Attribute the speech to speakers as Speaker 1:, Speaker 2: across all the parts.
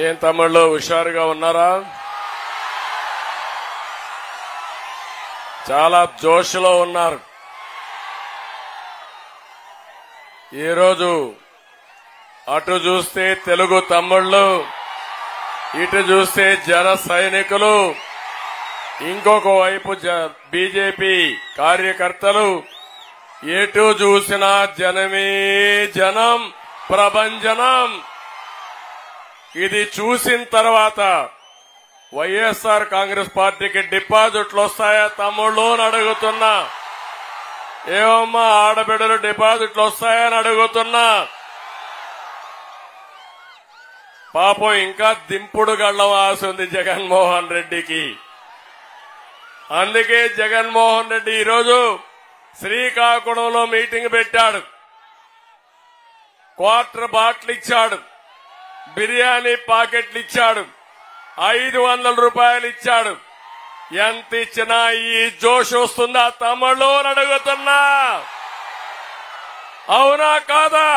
Speaker 1: ఏం తమ్ముళ్ళు హుషారుగా ఉన్నారా? చాలా జోష్లో ఉన్నారు. ఈరోజు అటు చూస్తే తెలుగు తమ్ముళ్ళు, ఇటు చూస్తే జన సైనికులు, ఇంకొక వైపు బీజేపీ కార్యకర్తలు, ఎటు చూసినా జనమే జనం, ప్రభంజనం. ఇది చూసిన తర్వాత వైఎస్ఆర్ కాంగ్రెస్ పార్టీకి డిపాజిట్లు వస్తాయా తమ్ముళ్ళు అని అడుగుతున్నా. ఏమమ్మా ఆడబిడ్డలు డిపాజిట్లు వస్తాయని అడుగుతున్నా. పాపం ఇంకా దింపుడు గళ్లం ఆశ ఉంది జగన్మోహన్ రెడ్డికి. అందుకే జగన్మోహన్ రెడ్డి ఈరోజు శ్రీకాకుళంలో మీటింగ్ పెట్టాడు. క్వార్టర్ బాటిల్ ఇచ్చాడు, బిర్యానీ ప్యాకెట్లు ఇచ్చాడు, 500 రూపాయలు ఇచ్చాడు. ఎంత ఇచ్చినా ఈ జోష్ వస్తుందా తమ్ముళ్ళు అని అడుగుతున్నా. అవునా కాదా?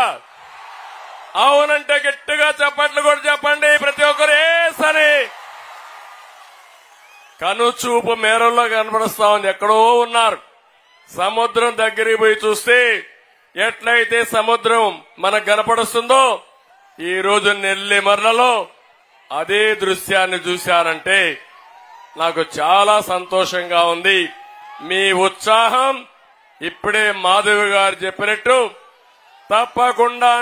Speaker 1: అవునంటే గట్టిగా చప్పట్లు కూడా చెప్పండి ప్రతి ఒక్కరు. ఏసని కనుచూపు మేరల్లో కనపడుస్తా ఉంది. ఎక్కడో ఉన్నారు. సముద్రం దగ్గరికి పోయి చూస్తే ఎట్లయితే సముద్రం మనకు కనపడుస్తుందో ఈ రోజు నెల్లిమర్లలో అదే దృశ్యాన్ని చూశారంటే నాకు చాలా సంతోషంగా ఉంది. మీ ఉత్సాహం ఇప్పుడే మాధవి గారు చెప్పినట్టు తప్పకుండా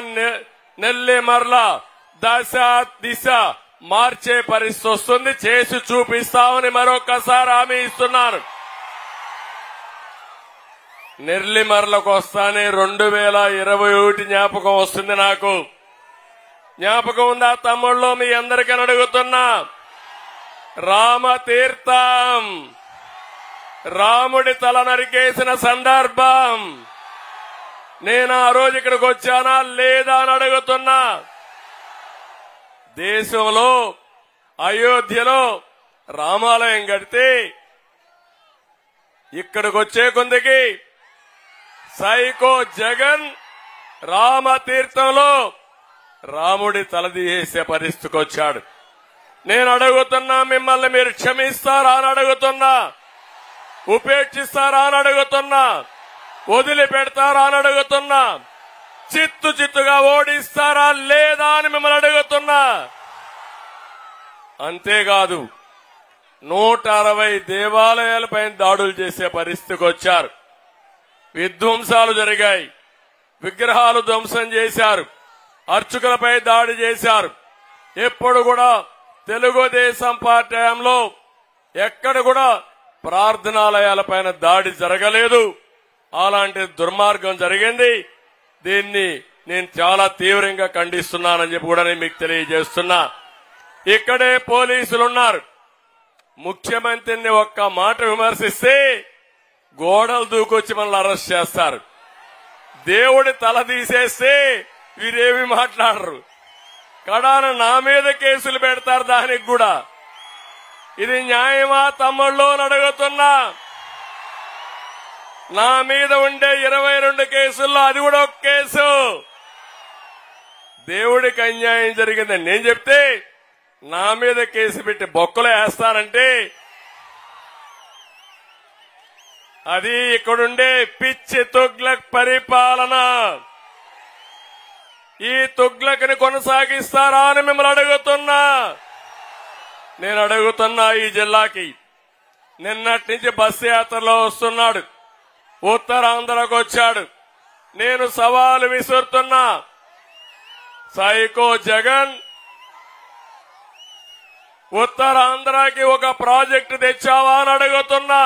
Speaker 1: నెల్లిమర్ల దశ దిశ మార్చే పరిస్థితి వస్తుంది. చేసి చూపిస్తామని మరొకసారి హామీ ఇస్తున్నారు. నెల్లిమర్లకు వస్తానే 2021 జ్ఞాపకం వస్తుంది. నాకు జ్ఞాపకం ఉందా తమ్ముళ్ళు? మీ అందరికీ అడుగుతున్నా. రామతీర్థం, రాముడి తల నరికేసిన సందర్భం. నేను ఆ రోజు ఇక్కడికి వచ్చానా లేదా అని అడుగుతున్నా. దేశంలో అయోధ్యలో రామాలయం కడితే ఇక్కడికి వచ్చే కొందికి సైకో జగన్ రామతీర్థంలో రాముడి తలదీసే పరిస్థితికి వచ్చాడు. నేను అడుగుతున్నా, మిమ్మల్ని మీరు క్షమిస్తారా అని అడుగుతున్నా, ఉపేక్షిస్తారా అని అడుగుతున్నా, వదిలిపెడతారా అని అడుగుతున్నా, చిత్తు చిత్తుగా ఓడిస్తారా లేదా అని మిమ్మల్ని అడుగుతున్నా. అంతేకాదు 160 దేవాలయాలపై దాడులు చేసే పరిస్థితికి వచ్చారు. విధ్వంసాలు జరిగాయి, విగ్రహాలు ధ్వంసం చేశారు, అర్చకులపై దాడి చేశారు. ఎప్పుడు కూడా తెలుగుదేశం పార్టీ హయాంలో ఎక్కడ కూడా ప్రార్థనాలయాలపైన దాడి జరగలేదు. అలాంటి దుర్మార్గం జరిగింది. దీన్ని నేను చాలా తీవ్రంగా ఖండిస్తున్నానని చెప్పి కూడా నేను మీకు తెలియజేస్తున్నా. ఇక్కడే పోలీసులున్నారు. ముఖ్యమంత్రిని ఒక్క మాట విమర్శిస్తే గోడలు దూకొచ్చి మనల్ని అరెస్ట్ చేస్తారు. దేవుడి తల తీసేస్తే వీరేమి మాట్లాడరు. కడాన నా మీద కేసులు పెడతారు. దానికి కూడా ఇది న్యాయమా తమ్ముళ్ళు అని అడుగుతున్నా. నా మీద ఉండే 22 కేసుల్లో అది కూడా ఒక కేసు. దేవుడికి అన్యాయం జరిగిందని నేను చెప్తే నా మీద కేసు పెట్టి బొక్కలు వేస్తారంటే అది ఇక్కడుండే పిచ్చి తుగ్లక్ పరిపాలన. ఈ తుగ్లక్ని కొనసాగిస్తారా అని మిమ్మల్ని అడుగుతున్నా. నేను అడుగుతున్నా, ఈ జిల్లాకి నిన్నటి నుంచి బస్సు యాత్రలో వస్తున్నాడు, ఉత్తరాంధ్రకు వచ్చాడు. నేను సవాలు విసురుతున్నా. సైకో జగన్ ఉత్తరాంధ్రకి ఒక ప్రాజెక్టు తెచ్చావా అని అడుగుతున్నా.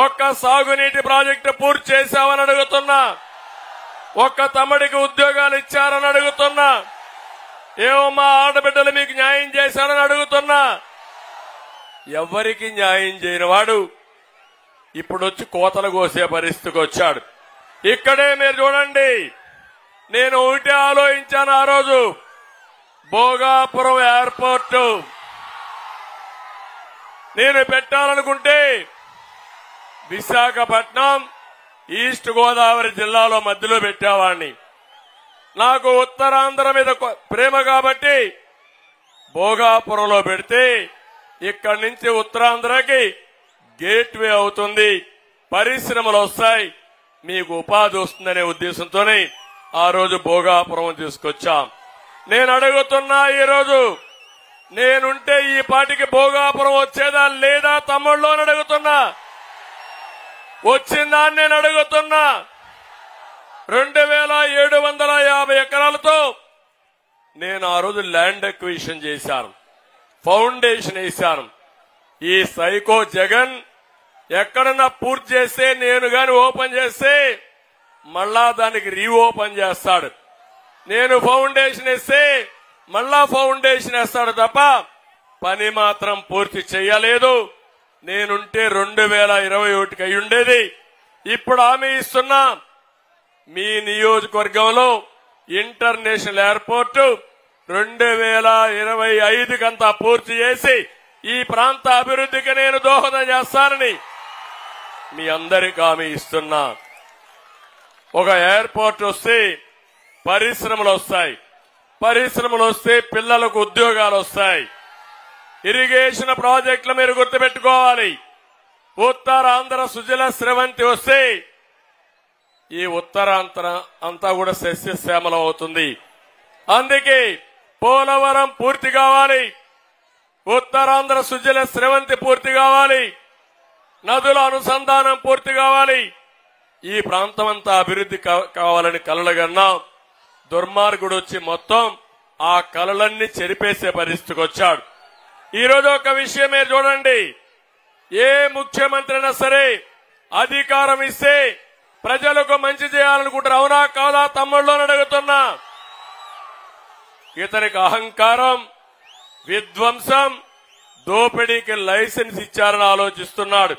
Speaker 1: ఒక్క సాగునీటి ప్రాజెక్టు పూర్తి చేశావని అడుగుతున్నా. ఒక్క తమ్ముడికి ఉద్యోగాలు ఇచ్చారని అడుగుతున్నా. ఏమో మా ఆడబిడ్డలు మీకు న్యాయం చేశారని అడుగుతున్నా. ఎవరికి న్యాయం చేయని వాడు ఇప్పుడు వచ్చి కోతలు కోసే పరిస్థితికి వచ్చాడు. ఇక్కడే మీరు చూడండి, నేను ఒకటే ఆలోచించాను ఆ రోజు. భోగాపురం ఎయిర్పోర్టు నేను పెట్టాలనుకుంటే విశాఖపట్నం ఈస్ట్ గోదావరి జిల్లాలో మధ్యలో పెట్టేవాడిని. నాకు ఉత్తరాంధ్ర మీద ప్రేమ కాబట్టి భోగాపురంలో పెడితే ఇక్కడి నుంచి ఉత్తరాంధ్రకి గేట్వే అవుతుంది, పరిశ్రమలు వస్తాయి, మీకు ఉపాధి వస్తుందనే ఉద్దేశంతోనే ఆ రోజు భోగాపురం తీసుకొచ్చాం. నేను అడుగుతున్నా, ఈరోజు నేనుంటే ఈ పాటికి భోగాపురం వచ్చేదా లేదా తమ్ముళ్ళు అని అడుగుతున్నా. వచ్చిందా అని నేను అడుగుతున్నా. 2750 ఎకరాలతో నేను ఆ రోజు ల్యాండ్ అక్విజిషన్ చేశాను, ఫౌండేషన్ వేశాను. ఈ సైకో జగన్ ఎక్కడన్నా పూర్తి చేస్తే, నేను గాని ఓపెన్ చేస్తే మళ్ళా దానికి రీఓపెన్ చేస్తాడు. నేను ఫౌండేషన్ వేస్తే మళ్ళా ఫౌండేషన్ వేస్తాడు తప్ప పని మాత్రం పూర్తి చేయలేదు. నేనుంటే 2021కి అయి ఉండేది. ఇప్పుడు హామీ ఇస్తున్నా, మీ నియోజకవర్గంలో ఇంటర్నేషనల్ ఎయిర్పోర్టు 2025కంతా పూర్తి చేసి ఈ ప్రాంత అభివృద్ధికి నేను దోహదం చేస్తానని మీ అందరికీ హామీ ఇస్తున్నా. ఒక ఎయిర్పోర్ట్ వస్తే పరిశ్రమలు వస్తాయి, పరిశ్రమలు వస్తే పిల్లలకు ఉద్యోగాలు వస్తాయి. ఇరిగేషన్ ప్రాజెక్టులు మీరు గుర్తుపెట్టుకోవాలి. ఉత్తరాంధ్ర సుజల స్రవంతి వస్తే ఈ ఉత్తరాంధ్ర అంతా కూడా సస్యశ్యామలం అవుతుంది. అందుకే పోలవరం పూర్తి కావాలి, ఉత్తరాంధ్ర సుజల స్రవంతి పూర్తి కావాలి, నదుల అనుసంధానం పూర్తి కావాలి. ఈ ప్రాంతం అంతా అభివృద్ధి కావాలని కలలుగన్నాం. దుర్మార్గుడు వచ్చి మొత్తం ఆ కలలన్నీ చెరిపేసే పరిస్థితికి వచ్చాడు. ఈరోజు ఒక విషయం మీరు చూడండి, ఏ ముఖ్యమంత్రి అయినా సరే అధికారం ఇస్తే ప్రజలకు మంచి చేయాలనుకుంటారు, అవునా కాదా తమ్ముళ్ళు అని అడుగుతున్నా. ఇతనికి అహంకారం, విధ్వంసం, దోపిడీకి లైసెన్స్ ఇచ్చారని ఆలోచిస్తున్నాడు.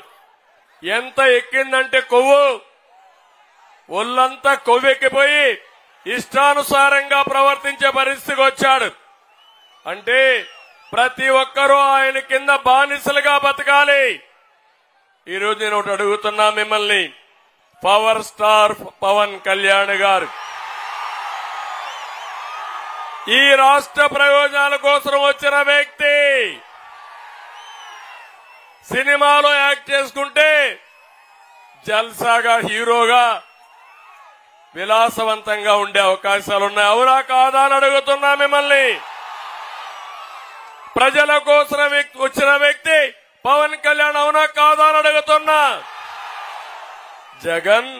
Speaker 1: ఎంత ఎక్కిందంటే కొవ్వు, ఒళ్ళంతా కొవ్వెక్కిపోయి ఇష్టానుసారంగా ప్రవర్తించే పరిస్థితికి వచ్చాడు. అంటే ప్రతి ఒక్కరూ ఆయన కింద బానిసలుగా బతకాలి. ఈరోజు నేను ఒకటి అడుగుతున్నా మిమ్మల్ని, పవర్ స్టార్ పవన్ కళ్యాణ్ గారు ఈ రాష్ట్ర ప్రయోజనాల కోసం వచ్చిన వ్యక్తి. సినిమాలో యాక్ట్ చేసుకుంటే జల్సాగా హీరోగా విలాసవంతంగా ఉండే అవకాశాలున్నాయి, అవునా కాదా అని అడుగుతున్నా మిమ్మల్ని. ప్రజల కోసం వచ్చిన వ్యక్తి పవన్ కళ్యాణ్, అవునా కాదా అని అడుగుతున్నా. జగన్,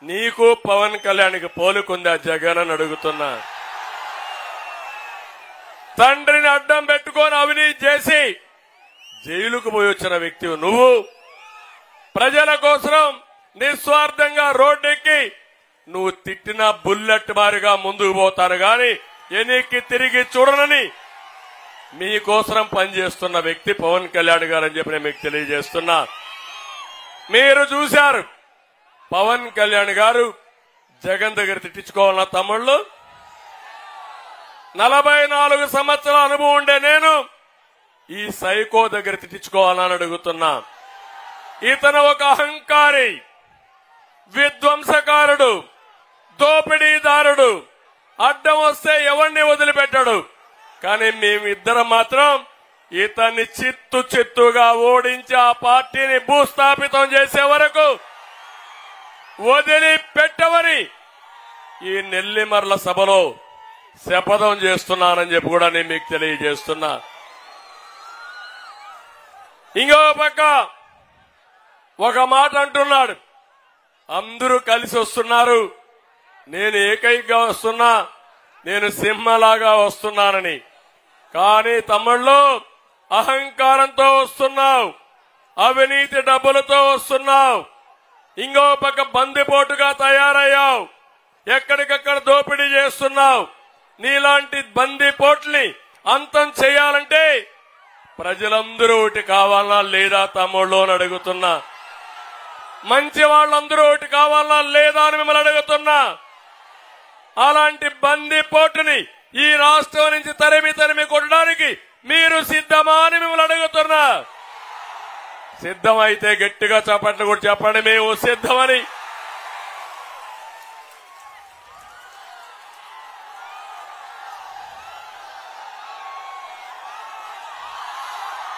Speaker 1: నీకు పవన్ కళ్యాణ్కి పోలుకుందా జగన్ అని అడుగుతున్నా. తండ్రిని అడ్డం పెట్టుకొని అవినీతి చేసి జైలుకు పోయి వచ్చిన వ్యక్తి నువ్వు. ప్రజల కోసం నిస్వార్థంగా రోడ్డెక్కి నువ్వు తిట్టిన బుల్లెట్ మారిగా ముందుకు పోతాను గాని ఎన్నికకి తిరిగి చూడనని మీకోసం పనిచేస్తున్న వ్యక్తి పవన్ కళ్యాణ్ గారు అని చెప్పి నేను మీకు తెలియజేస్తున్నా. మీరు చూశారు, పవన్ కళ్యాణ్ గారు జగన్ దగ్గర తిట్టించుకోవాలన్న తమ్ముళ్ళు. 44 సంవత్సరాల అనుభవం ఉండే నేను ఈ సైకో దగ్గర తిట్టించుకోవాలని అడుగుతున్నా. ఇతను ఒక అహంకారి, విధ్వంసకారుడు, దోపిడీదారుడు. అడ్డం వస్తే ఎవరిని వదిలిపెట్టాడు. కానీ మేమిద్దరం మాత్రం ఇతన్ని చిత్తుగా ఓడించి ఆ పార్టీని భూస్థాపితం చేసే వరకు వదిలిపెట్టవని ఈ నెల్లిమర్ల సభలో శపథం చేస్తున్నానని చెప్పి కూడా నేను మీకు తెలియజేస్తున్నా. ఇంకో పక్క ఒక మాట అంటున్నాడు, అందరూ కలిసి వస్తున్నారు, నేను ఏకైకగా వస్తున్నా, నేను సింహలాగా వస్తున్నానని. కానీ తమ్ముళ్ళు, అహంకారంతో వస్తున్నావు, అవినీతి డబ్బులతో వస్తున్నావు, ఇంకో పక్క బందిపోటుగా తయారయ్యావు, ఎక్కడికక్కడ దోపిడీ చేస్తున్నావు. నీలాంటి బందిపోట్లని అంతం చేయాలంటే ప్రజలందరూ ఒకటి కావాలన్నా లేదా తమ్ముళ్ళు అని అడుగుతున్నా. మంచి వాళ్ళందరూ ఒకటి కావాలన్నా లేదా అని మిమ్మల్ని అడుగుతున్నా. అలాంటి బందిపోటుని ఈ రాష్ట్రం నుంచి తరిమి కొట్టడానికి మీరు సిద్ధమా అని మిమ్మల్ని అడుగుతున్నా. సిద్ధమైతే గట్టిగా చప్పట్లు కూడా చెప్పండి, మేము సిద్ధమని.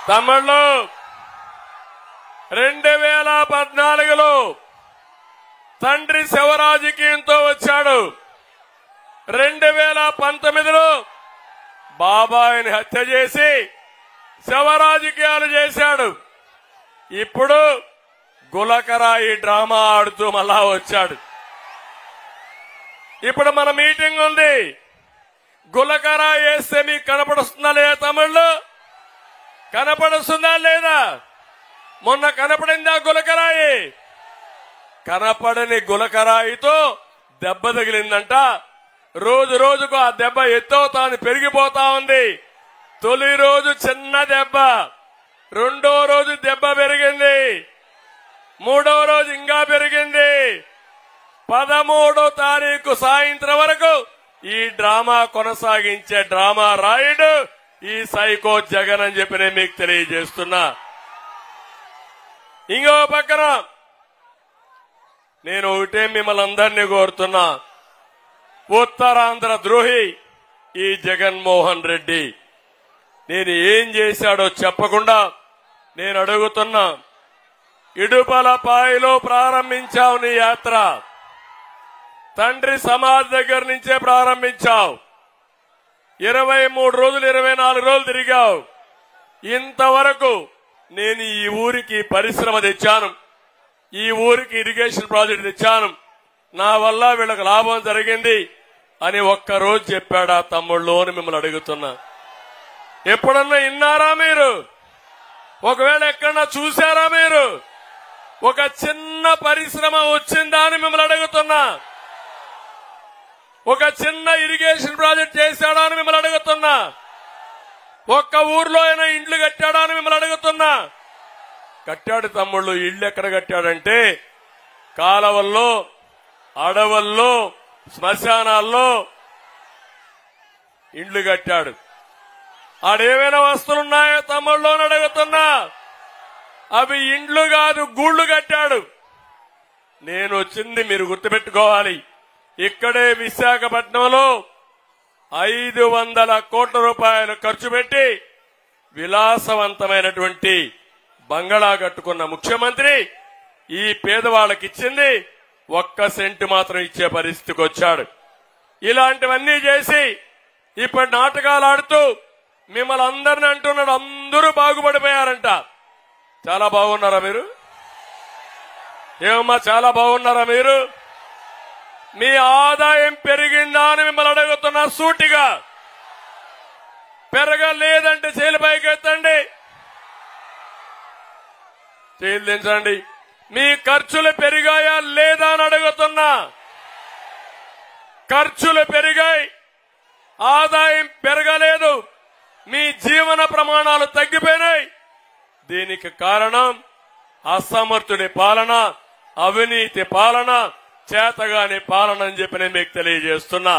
Speaker 1: తమ్ముళ్ళు 2014లో తండ్రి శవ రాజకీయంతో వచ్చాడు. 2019లో బాబాయిని హత్య చేసి శవ రాజకీయాలు చేశాడు. ఇప్పుడు గులకరాయి డ్రామా ఆడుతూ మళ్ళా వచ్చాడు. ఇప్పుడు మన మీటింగ్ ఉంది. గులకరాయి వేస్తే మీకు కనపడుస్తుందా లేదా తమ్ముళ్ళు? కనపడుస్తుందా లేదా? మొన్న కనపడిందా గులకరాయి? కనపడని గులకరాయితో దెబ్బ తగిలిందంట. రోజు రోజుకు ఆ దెబ్బ ఎత్తవుతాంది, పెరిగిపోతా ఉంది. తొలి రోజు చిన్న దెబ్బ, రెండో రోజు దెబ్బ పెరిగింది, మూడో రోజు ఇంకా పెరిగింది. 13వ తారీఖు సాయంత్రం వరకు ఈ డ్రామా కొనసాగించే డ్రామా రాయుడు ఈ సైకో జగన్ అని చెప్పి నేను మీకు తెలియజేస్తున్నా. ఇంకో పక్కన నేను ఒకటే మిమ్మల్ని అందరినీ కోరుతున్నా. ఉత్తరాంధ్ర ద్రోహి ఈ జగన్మోహన్ రెడ్డి. నేను ఏం చేశాడో చెప్పకుండా నేను అడుగుతున్నా. ఇడుపలపాయలో ప్రారంభించావు నీ యాత్ర. తండ్రి సమాధి దగ్గర నుంచే ప్రారంభించావు. 23 రోజులు 24 రోజులు తిరిగావు. ఇంతవరకు నేను ఈ ఊరికి పరిశ్రమ తెచ్చాను, ఈ ఊరికి ఇరిగేషన్ ప్రాజెక్ట్ తెచ్చాను, నా వల్ల వీళ్ళకి లాభం జరిగింది అని ఒక్కరోజు చెప్పాడా తమ్ముళ్ళు అని మిమ్మల్ని అడుగుతున్నా. ఎప్పుడన్నా విన్నారా మీరు? ఒకవేళ ఎక్కడన్నా చూశారా మీరు? ఒక చిన్న పరిశ్రమ వచ్చిందా అని మిమ్మల్ని అడుగుతున్నా. ఒక చిన్న ఇరిగేషన్ ప్రాజెక్ట్ చేశాడా అని మిమ్మల్ని అడుగుతున్నా. ఒక్క ఊర్లో అయినా ఇండ్లు కట్టాడా అని మిమ్మల్ని అడుగుతున్నా. కట్టాడు తమ్ముళ్ళు. ఇళ్లు ఎక్కడ కట్టాడంటే కాలవల్లో, అడవుల్లో, శ్మశానాల్లో ఇండ్లు కట్టాడు. ఆడేమైనా వస్తువులున్నాయో తమ్ముళ్ళు అని అడుగుతున్నా. అవి ఇండ్లు కాదు, గూళ్లు కట్టాడు. నేను వచ్చింది మీరు గుర్తుపెట్టుకోవాలి. ఇక్కడే విశాఖపట్నంలో 500 కోట్ల రూపాయలు ఖర్చు పెట్టి విలాసవంతమైనటువంటి బంగళా కట్టుకున్న ముఖ్యమంత్రి ఈ పేదవాళ్ళకి ఇచ్చింది 1 సెంటు మాత్రం ఇచ్చే పరిస్థితికి వచ్చాడు. ఇలాంటివన్నీ చేసి ఇప్పుడు నాటకాలు ఆడుతూ మిమ్మల్ని అందరిని అంటున్నాడు అందరూ బాగుపడిపోయారంట. చాలా బాగున్నారా మీరు? ఏమమ్మా చాలా బాగున్నారా మీరు? మీ ఆదాయం పెరిగిందా అని మిమ్మల్ని అడుగుతున్నా సూటిగా. పెరగలేదంటే చేలు పైకి ఎత్తండి, చేలు దించండి. మీ ఖర్చులు పెరిగాయా లేదా అని అడుగుతున్నా. ఖర్చులు పెరిగాయి, ఆదాయం పెరగలేదు, మీ జీవన ప్రమాణాలు తగ్గిపోయినాయి. దీనికి కారణం అసమర్థుడి పాలన, అవినీతి పాలన, చేతగాని పాలన అని చెప్పి నేను మీకు తెలియజేస్తున్నా.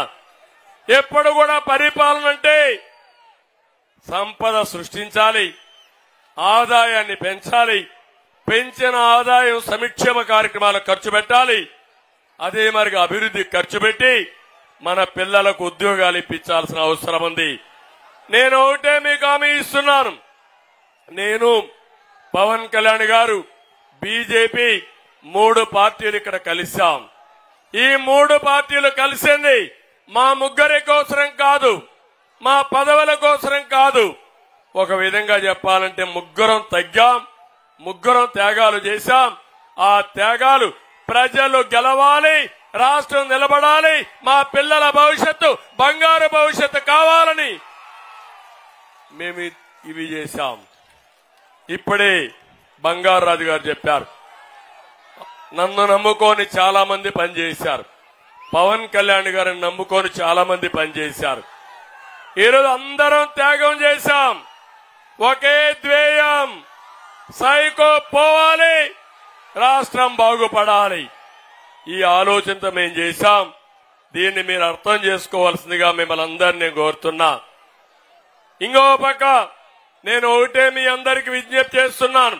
Speaker 1: ఎప్పుడు కూడా పరిపాలన అంటే సంపద సృష్టించాలి, ఆదాయాన్ని పెంచాలి, పెంచిన ఆదాయం సంక్షేమ కార్యక్రమాలకు ఖర్చు పెట్టాలి, అదే మరి అభివృద్ధి ఖర్చు పెట్టి మన పిల్లలకు ఉద్యోగాలు ఇప్పించాల్సిన అవసరం ఉంది. నేను ఒకటే మీకు హామీ ఇస్తున్నాను. నేను, పవన్ కళ్యాణ్ గారు, బీజేపీ 3 పార్టీలు ఇక్కడ కలిశాం. ఈ 3 పార్టీలు కలిసింది మా ముగ్గురి కోసరం కాదు, మా పదవుల కోసరం కాదు. ఒక విధంగా చెప్పాలంటే ముగ్గురం తగ్గాం, ముగ్గురం త్యాగాలు చేశాం. ఆ త్యాగాలు ప్రజలు గెలవాలి, రాష్ట్రం నిలబడాలి, మా పిల్లల భవిష్యత్తు బంగారు భవిష్యత్తు కావాలని మేము ఇవి చేశాం. ఇప్పుడే బంగారు రాజు గారు చెప్పారు, నన్ను నమ్ముకొని చాలా మంది పనిచేశారు, పవన్ కళ్యాణ్ గారిని నమ్ముకొని చాలా మంది పనిచేశారు. ఈరోజు అందరం త్యాగం చేశాం. ఒకే ధ్యేయం, సైకో పోవాలి, రాష్ట్రం బాగుపడాలి. ఈ ఆలోచనతో మేము చేశాం. దీన్ని మీరు అర్థం చేసుకోవాల్సిందిగా మిమ్మల్ని అందరినీ కోరుతున్నా. ఇంకో పక్క నేను ఒకటే మీ అందరికి విజ్ఞప్తి చేస్తున్నాను.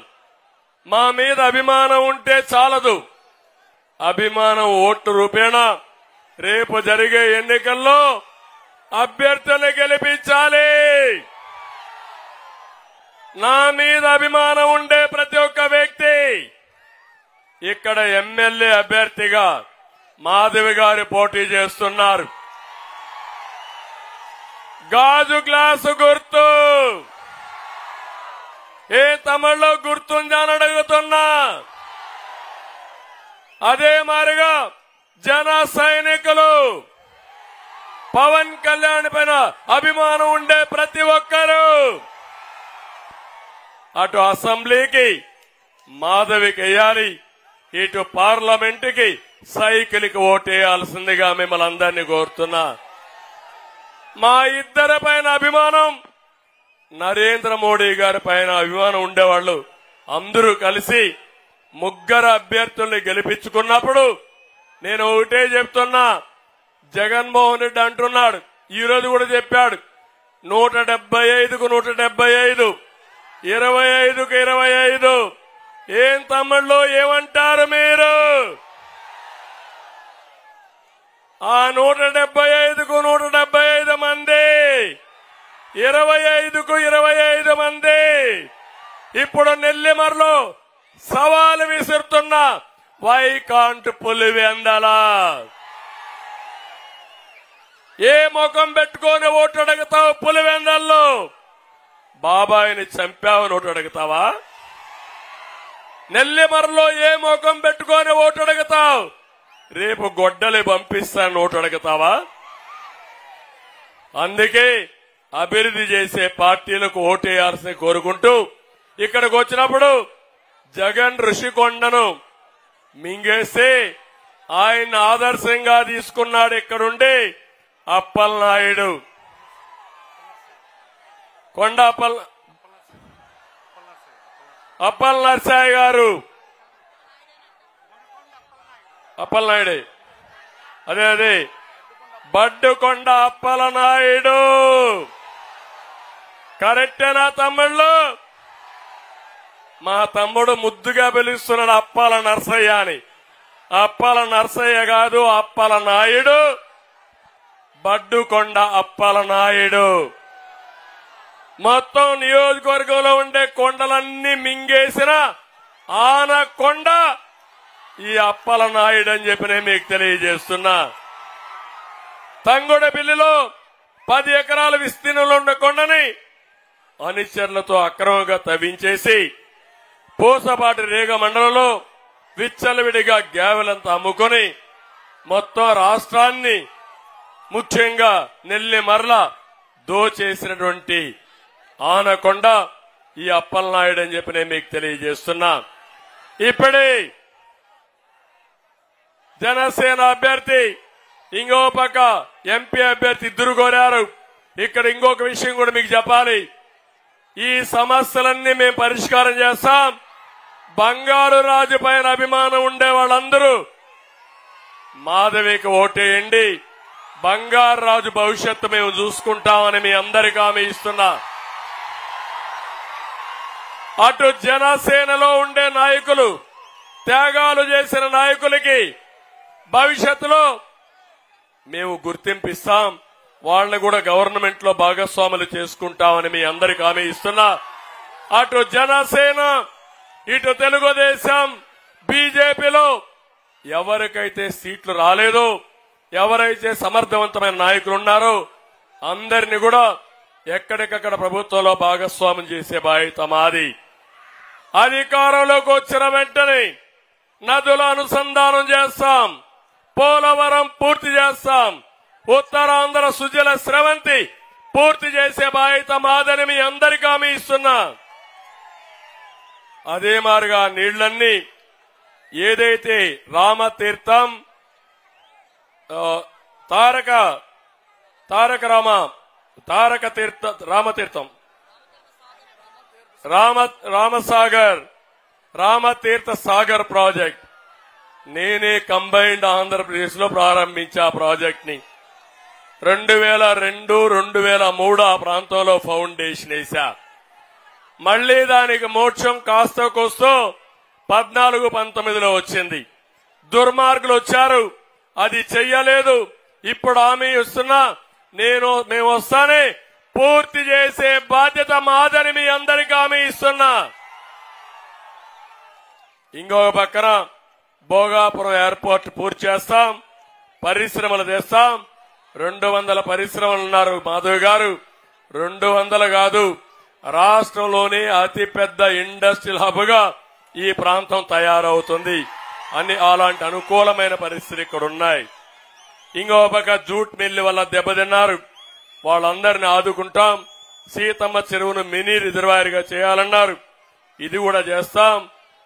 Speaker 1: మా మీద అభిమానం ఉంటే చాలదు, అభిమానం ఓటు రూపేణా రేపు జరిగే ఎన్నికల్లో అభ్యర్థులు గెలిపించాలి. నా మీద అభిమానం ఉండే ప్రతి ఒక్క వ్యక్తి ఇక్కడ ఎమ్మెల్యే అభ్యర్థిగా మాధవి గారు పోటీ చేస్తున్నారు. గాజు గ్లాసు గుర్తు ఏ తమిళలో గుర్తుందని అడుగుతున్నా. అదే మారిగా జన సైనికులు పవన్ కళ్యాణ్ పైన అభిమానం ఉండే ప్రతి ఒక్కరూ అటు అసెంబ్లీకి మాధవికి వేయాలి, ఇటు పార్లమెంటుకి సైకిల్కి ఓటేయాల్సిందిగా మిమ్మల్ని అందరినీ కోరుతున్నా. మా ఇద్దరి పైన అభిమానం, నరేంద్ర మోడీ గారి పైన అభిమానం ఉండేవాళ్లు అందరూ కలిసి ముగ్గురు అభ్యర్థుల్ని గెలిపించుకున్నప్పుడు నేను ఒకటే చెప్తున్నా. జగన్మోహన్ రెడ్డి అంటున్నాడు, ఈ రోజు కూడా చెప్పాడు, 175కు 175, 25కు 25. ఏం తమ్ముళ్ళు ఏమంటారు మీరు? ఆ 175కు 175 మంది, 25కు 25 మంది. ఇప్పుడు నెల్లిమర్లో సవాలు విసురుతున్నా, వై కాంట్ పులివెందల ఏ ముఖం పెట్టుకొని ఓటు అడుగుతావు? పులివెందల్లో బాబాయిని చంపావని ఓటు అడుగుతావా? నెల్లిమర్లో ఏ ముఖం పెట్టుకొని ఓటు అడుగుతావు? రేపు గొడ్డలి పంపిస్తాను ఓటు అడుగుతావా? అందుకే అభివృద్ధి చేసే పార్టీలకు ఓటేయాల్సి కోరుకుంటూ ఇక్కడికి వచ్చినప్పుడు జగన్ ఋషికొండను మింగేసి ఆయన ఆదర్శంగా తీసుకున్నాడు ఇక్కడుండి అప్పలనాయుడు. కొండ అప్పల్ నర్సాయి గారు, అప్పలనాయుడు, అదే బడ్డుకొండ అప్పలనాయుడు. కరెక్టేనా తమ్ముళ్ళు? మా తమ్ముడు ముద్దుగా పిలుస్తున్నాడు అప్పల నర్సయ్య అని. అప్పల నర్సయ్య కాదు, అప్పలనాయుడు, బడ్డుకొండ అప్పలనాయుడు. మొత్తం నియోజకవర్గంలో ఉండే కొండలన్నీ మింగేసిన ఆనకొండ ఈ అప్పలనాయుడు అని చెప్పి నేను మీకు తెలియజేస్తున్నా. తంగొడపల్లిలో 10 ఎకరాల విస్తీర్ణంలో ఉన్న కొండని అనుచరులతో అక్రమంగా తవ్వించేసి పూసపాటి రేగ మండలంలో విచ్చలవిడిగా గ్యావెలంతా అమ్ముకొని మొత్తం రాష్ట్రాన్ని ముఖ్యంగా నెల్లిమర్ల దోచేసినటువంటి ఆనకొండ ఈ అప్పలనాయుడు అని చెప్పి నేను మీకు తెలియజేస్తున్నా. ఇప్పుడే జనసేన అభ్యర్థి, ఇంకో పక్క ఎంపీ అభ్యర్థి ఇద్దరు కోరారు. ఇక్కడ ఇంకొక విషయం కూడా మీకు చెప్పాలి. ఈ సమస్యలన్నీ మేము పరిష్కారం చేస్తాం. బంగారు రాజు పైన అభిమానం ఉండే వాళ్ళందరూ మాధవికి ఓటేయండి. బంగారు రాజు భవిష్యత్తు మేము చూసుకుంటామని మీ అందరికీ హామీ ఇస్తున్నా. అటు జనసేనలో ఉండే నాయకులు, త్యాగాలు చేసిన నాయకులకి భవిష్యత్తులో మేము గుర్తింపిస్తాం. వాళ్ళని కూడా గవర్నమెంట్ లో భాగస్వాములు చేసుకుంటామని మీ అందరికీ హామీ ఇస్తున్నా. అటు జనసేన, ఇటు తెలుగుదేశం, బీజేపీలో ఎవరికైతే సీట్లు రాలేదో, ఎవరైతే సమర్థవంతమైన నాయకులు ఉన్నారో అందరినీ కూడా ఎక్కడికక్కడ ప్రభుత్వంలో భాగస్వామ్యం చేసే బాధ్యత మాది. అధికారంలోకి వచ్చిన వెంటనే నదుల అనుసంధానం చేస్తాం, పోలవరం పూర్తి చేస్తాం, ఉత్తరాంధ్ర సుజల స్రవంతి పూర్తి చేసే బాధ్యత మాదని మీ అందరికీ హామీ ఇస్తున్నా. అదే మారిగా నీళ్లన్నీ ఏదైతే రామతీర్థం, రామతీర్థం, రామతీర్థ సాగర్ ప్రాజెక్ట్ నేనే కంబైన్డ్ ఆంధ్రప్రదేశ్ లో ప్రారంభించా. ప్రాజెక్ట్ ని 2002, 2003 ఆ ప్రాంతంలో ఫౌండేషన్ వేశా. మళ్లీ దానికి మోక్షం కాస్త కోస్తో 14, 19లో వచ్చింది. దుర్మార్గులు వచ్చారు, అది చెయ్యలేదు. ఇప్పుడు హామీ ఇస్తున్నా, మేము వస్తానే పూర్తి చేసే బాధ్యత మాదని మీ అందరికీ హామీ ఇస్తున్నా. ఇంకొక పక్కన భోగాపురం ఎయిర్పోర్ట్ పూర్తి చేస్తాం, పరిశ్రమలు తెస్తాం. 200 పరిశ్రమలు ఉన్నారు మాధవ్ గారు. 200 కాదు, రాష్ట్రంలోనే అతిపెద్ద ఇండస్ట్రియల్ హబ్ గా ఈ ప్రాంతం తయారవుతుంది అని అలాంటి అనుకూలమైన పరిస్థితులు ఇక్కడ ఉన్నాయి. ఇంకో పక్క జూట్ మిల్లు వల్ల దెబ్బతిన్నారు, వాళ్ళందరినీ ఆదుకుంటాం. సీతమ్మ చెరువును మినీ రిజర్వాయర్ గా చేయాలన్నారు, ఇది కూడా చేస్తాం.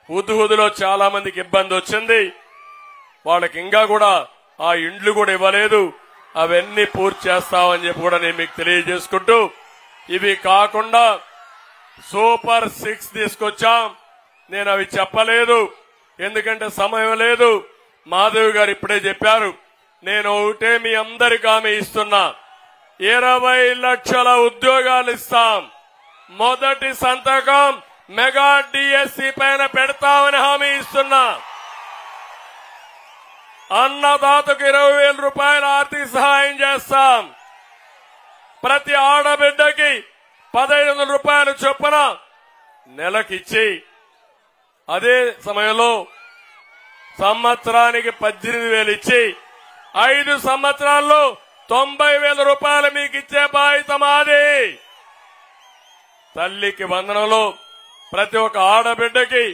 Speaker 1: హుద్హుద్లో చాలా మందికి ఇబ్బంది వచ్చింది, వాళ్ళకి ఇంకా కూడా ఆ ఇండ్లు కూడా ఇవ్వలేదు, అవన్నీ పూర్తి చేస్తామని చెప్పి కూడా నేను మీకు తెలియజేసుకుంటూ, ఇవి కాకుండా సూపర్ 6 తీసుకొచ్చాం. నేను అవి చెప్పలేదు ఎందుకంటే సమయం లేదు. మాధవ్ గారు ఇప్పుడే చెప్పారు. నేను ఒకటే మీ అందరికీ హామీ ఇస్తున్నా, 20 లక్షల ఉద్యోగాలు ఇస్తాం. మొదటి సంతకం మెగా డిఎస్సి పైన పెడతామని హామీ ఇస్తున్నా. అన్నదాతకు 20,000 రూపాయల ఆర్థిక సహాయం చేస్తాం. ప్రతి ఆడబిడ్డకి 1,500 రూపాయలు చొప్పున నెలకిచ్చి, అదే సమయంలో సంవత్సరానికి 18,000 ఇచ్చి 5 సంవత్సరాల్లో 90,000 రూపాయలు మీకు ఇచ్చే బాధ్యత మాది. తల్లికి వందనంలో ప్రతి ఒక్క ఆడబిడ్డకి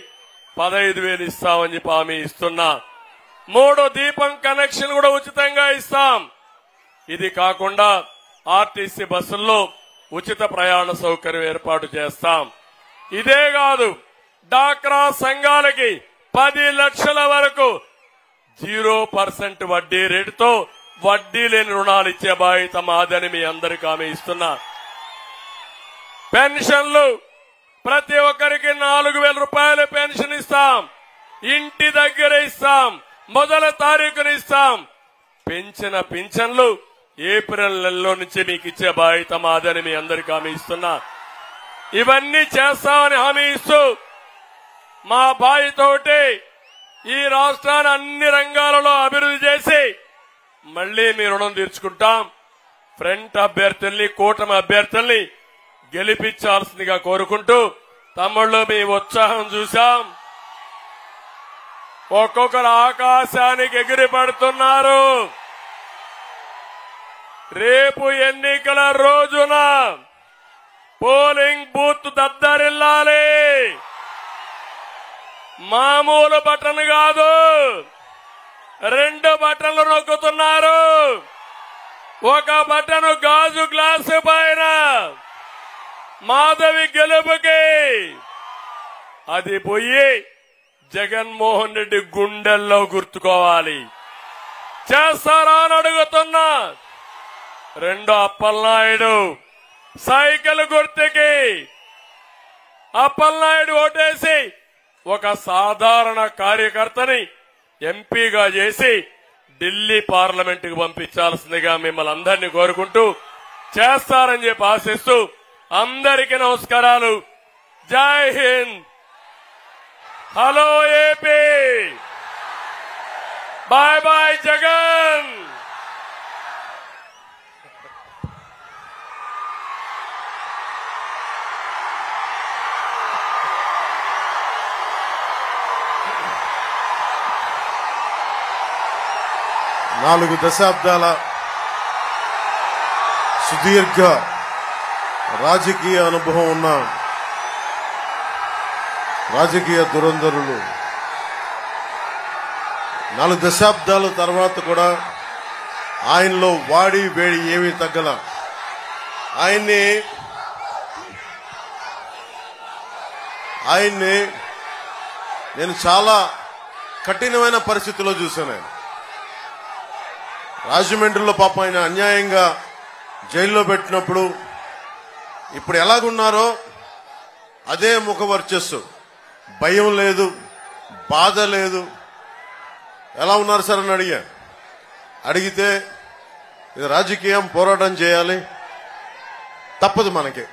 Speaker 1: 15,000 ఇస్తామని చెప్పి హామీ ఇస్తున్నా. 3 దీపం కనెక్షన్ కూడా ఉచితంగా ఇస్తాం. ఇది కాకుండా ఆర్టీసీ బస్సుల్లో ఉచిత ప్రయాణ సౌకర్యం ఏర్పాటు చేస్తాం. ఇదే కాదు, డాక్రా సంఘాలకి 10 లక్షల వరకు 0% వడ్డీ రేటుతో వడ్డీ లేని రుణాలు ఇచ్చే బాధ్యత మాదని మీ అందరికీ హామీ ఇస్తున్నా. పెన్షన్లు ప్రతి ఒక్కరికి 4,000 రూపాయల పెన్షన్ ఇస్తాం. ఇంటి దగ్గర ఇస్తాం, మొదటి తారీఖున ఇస్తాం. పెంచిన పింఛన్లు ఏప్రిల్ నెలలో నుంచి మీకు ఇచ్చే బాధ్యత మాదని మీ అందరికీ హామీ ఇస్తున్నా. ఇవన్నీ చేస్తామని హామీ ఇస్తూ, మా బాధ్యత ఒకటి, ఈ రాష్ట్రాన్ని అన్ని రంగాలలో అభివృద్ధి చేసి మళ్లీ మీ రుణం తీర్చుకుంటాం. ఫ్రంట్ అభ్యర్థుల్ని, కూటమి అభ్యర్థుల్ని గెలిపించాల్సిందిగా కోరుకుంటూ, తమ్ముళ్ళు మీ ఉత్సాహం చూశాం. ఒక్కొక్కరు ఆకాశానికి ఎగిరి పడుతున్నారు. రేపు ఎన్నికల రోజున పోలింగ్ బూత్ దద్దరిల్లాలి. మామూలు బటన్ కాదు, 2 బటన్లు నొక్కుతున్నారు. ఒక బటన్ గాజు గ్లాసు పైన మాధవి గెలుపుకి, అది పోయి జగన్మోహన్ రెడ్డి గుండెల్లో గుర్తుకోవాలి. చేస్తారా అని అడుగుతున్నా. 2 అప్పలనాయుడు సైకిల్ గుర్తుకి అప్పలనాయుడు ఓటేసి ఒక సాధారణ కార్యకర్తని ఎంపీగా చేసి ఢిల్లీ పార్లమెంటుకు పంపించాల్సిందిగా మిమ్మల్ని అందరినీ కోరుకుంటూ, చేస్తారని చెప్పి ఆశిస్తూ అందరికీ నమస్కారాలు. జై హింద్. Hello AP. Bye bye Jagan.
Speaker 2: నాలుగు దశాబ్దాల సుదీర్ఘ రాజకీయ అనుభవం ఉన్న రాజకీయ దురంధరులు 4 దశాబ్దాల తర్వాత కూడా ఆయనలో వాడి వేడి ఏమీ తగ్గల. ఆయన్ని నేను చాలా కఠినమైన పరిస్థితుల్లో చూశాను. రాజమండ్రిలో పాప ఆయన అన్యాయంగా జైల్లో పెట్టినప్పుడు ఇప్పుడు ఎలాగున్నారో అదే ముఖ వర్చస్సు, భయం లేదు, బాధ లేదు. ఎలా ఉన్నారు సార్ అని అడిగితే ఇది రాజకీయం, పోరాటం చేయాలి, తప్పదు మనకి,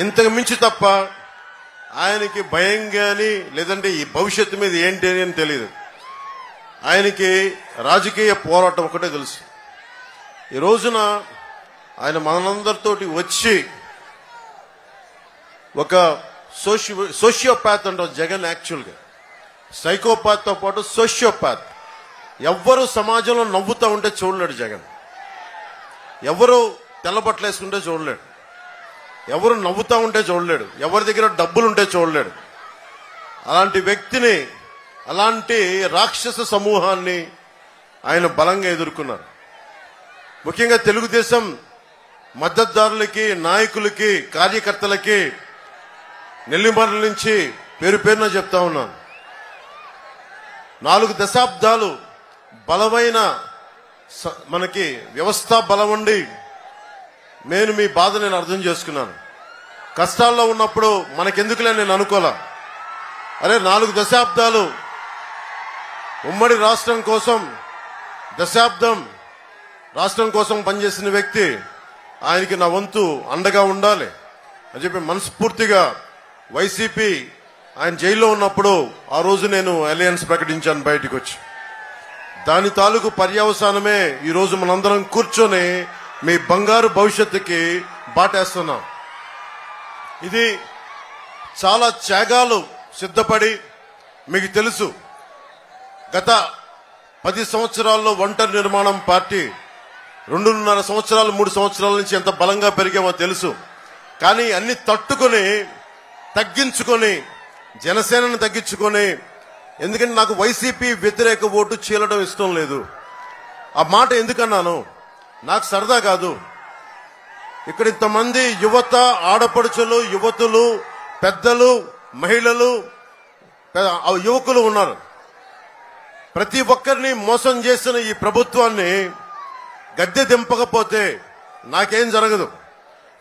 Speaker 2: ఇంతకు మించి తప్ప ఆయనకి భయం గాని లేదంటే ఈ భవిష్యత్తు మీద ఏంటి అని తెలియదు. ఆయనకి రాజకీయ పోరాటం ఒకటే తెలుసు. ఈ రోజున ఆయన మనందరితోటి వచ్చి ఒక సోషియోపాత్ అంటారు జగన్. యాక్చువల్గా సైకోపాత్తో పాటు సోషియోపాత్. ఎవ్వరు సమాజంలో నవ్వుతూ ఉంటే చూడలేడు జగన్. ఎవరు తెల్లబట్టలు వేసుకుంటే చూడలేడు. ఎవరు నవ్వుతూ ఉంటే చూడలేడు. ఎవరి దగ్గర డబ్బులుంటే చూడలేడు. అలాంటి వ్యక్తిని, అలాంటి రాక్షస సమూహాన్ని ఆయన బలంగా ఎదుర్కొన్నారు. ముఖ్యంగా తెలుగుదేశం మద్దతుదారులకి, నాయకులకి, కార్యకర్తలకి నెల్లిమర్ల నుంచి పేరు పేరున చెప్తా ఉన్నాను. 4 దశాబ్దాలు బలమైన మనకి వ్యవస్థ బలం ఉండి నేను మీ బాధ నేను అర్థం చేసుకున్నాను. కష్టాల్లో ఉన్నప్పుడు మనకెందుకులే నేను అనుకోలే. అరే 4 దశాబ్దాలు ఉమ్మడి రాష్ట్రం కోసం, దశాబ్దం రాష్ట్రం కోసం పనిచేసిన వ్యక్తి, ఆయనకి నా వంతు అండగా ఉండాలి అని చెప్పి మనస్ఫూర్తిగా వైసీపీ ఆయన జైల్లో ఉన్నప్పుడు ఆ రోజు నేను అలయన్స్ ప్రకటించాను బయటికి వచ్చి. దాని తాలూకు పర్యవసానమే ఈరోజు మనందరం కూర్చొని మీ బంగారు భవిష్యత్తుకి బాటేస్తున్నాం. ఇది చాలా త్యాగాలు సిద్ధపడి, మీకు తెలుసు గత 10 సంవత్సరాల్లో ఒంటరి నిర్మాణం పార్టీ 2.5 సంవత్సరాలు 3 సంవత్సరాల నుంచి ఎంత బలంగా పెరిగామో తెలుసు. కానీ అన్ని తట్టుకొని, తగ్గించుకొని, జనసేనను తగ్గించుకొని, ఎందుకంటే నాకు వైసీపీ వ్యతిరేక ఓటు చీలడం ఇష్టం లేదు. ఆ మాట ఎందుకన్నాను, నాకు సరదా కాదు. ఇక్కడ ఇంతమంది యువత, ఆడపడుచులు, యువతులు, పెద్దలు, మహిళలు, యువకులు ఉన్నారు. ప్రతి ఒక్కరిని మోసం చేసిన ఈ ప్రభుత్వాన్ని గద్దె దింపకపోతే నాకేం జరగదు,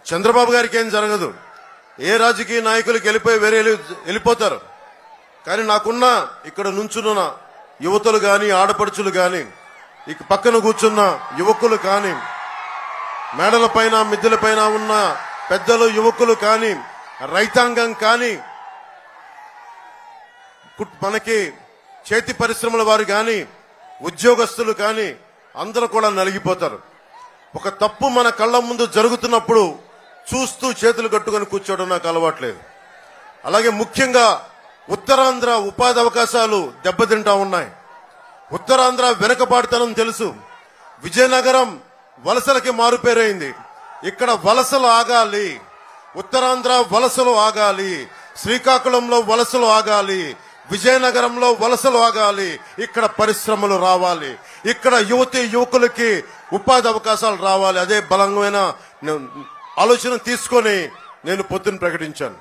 Speaker 2: చంద్రబాబు గారికి ఏం జరగదు. ఏ రాజకీయ నాయకులకి వెళ్ళిపోతారు. కానీ నాకున్న ఇక్కడ నుంచున్న యువతులు కానీ, ఆడపడుచులు కానీ, ఇక పక్కన కూర్చున్న యువకులు కానీ, మేడల పైన మిద్దెల పైన ఉన్న పెద్దలు, యువకులు కానీ, రైతాంగం కానీ, మనకి చేతి పరిశ్రమల వారు కానీ, ఉద్యోగస్తులు కానీ అందరూ కూడా నలిగిపోతారు. ఒక తప్పు మన కళ్ళ ముందు జరుగుతున్నప్పుడు చూస్తూ చేతులు కట్టుకొని కూర్చోవడం నాకు అలవాట్లేదు. అలాగే ముఖ్యంగా ఉత్తరాంధ్ర ఉపాధి అవకాశాలు దెబ్బతింటా ఉన్నాయి. ఉత్తరాంధ్ర వెనుకబాటుతనం తెలుసు. విజయనగరం వలసలకి మారుపేరైంది. ఇక్కడ వలసలు ఆగాలి, ఉత్తరాంధ్ర వలసలు ఆగాలి, శ్రీకాకుళంలో వలసలు ఆగాలి, విజయనగరంలో వలసలు ఆగాలి, ఇక్కడ పరిశ్రమలు రావాలి, ఇక్కడ యువతి యువకులకి ఉపాధి అవకాశాలు రావాలి. అదే బలమైన ఆలోచన తీసుకొని నేను పొద్దున ప్రకటించాను.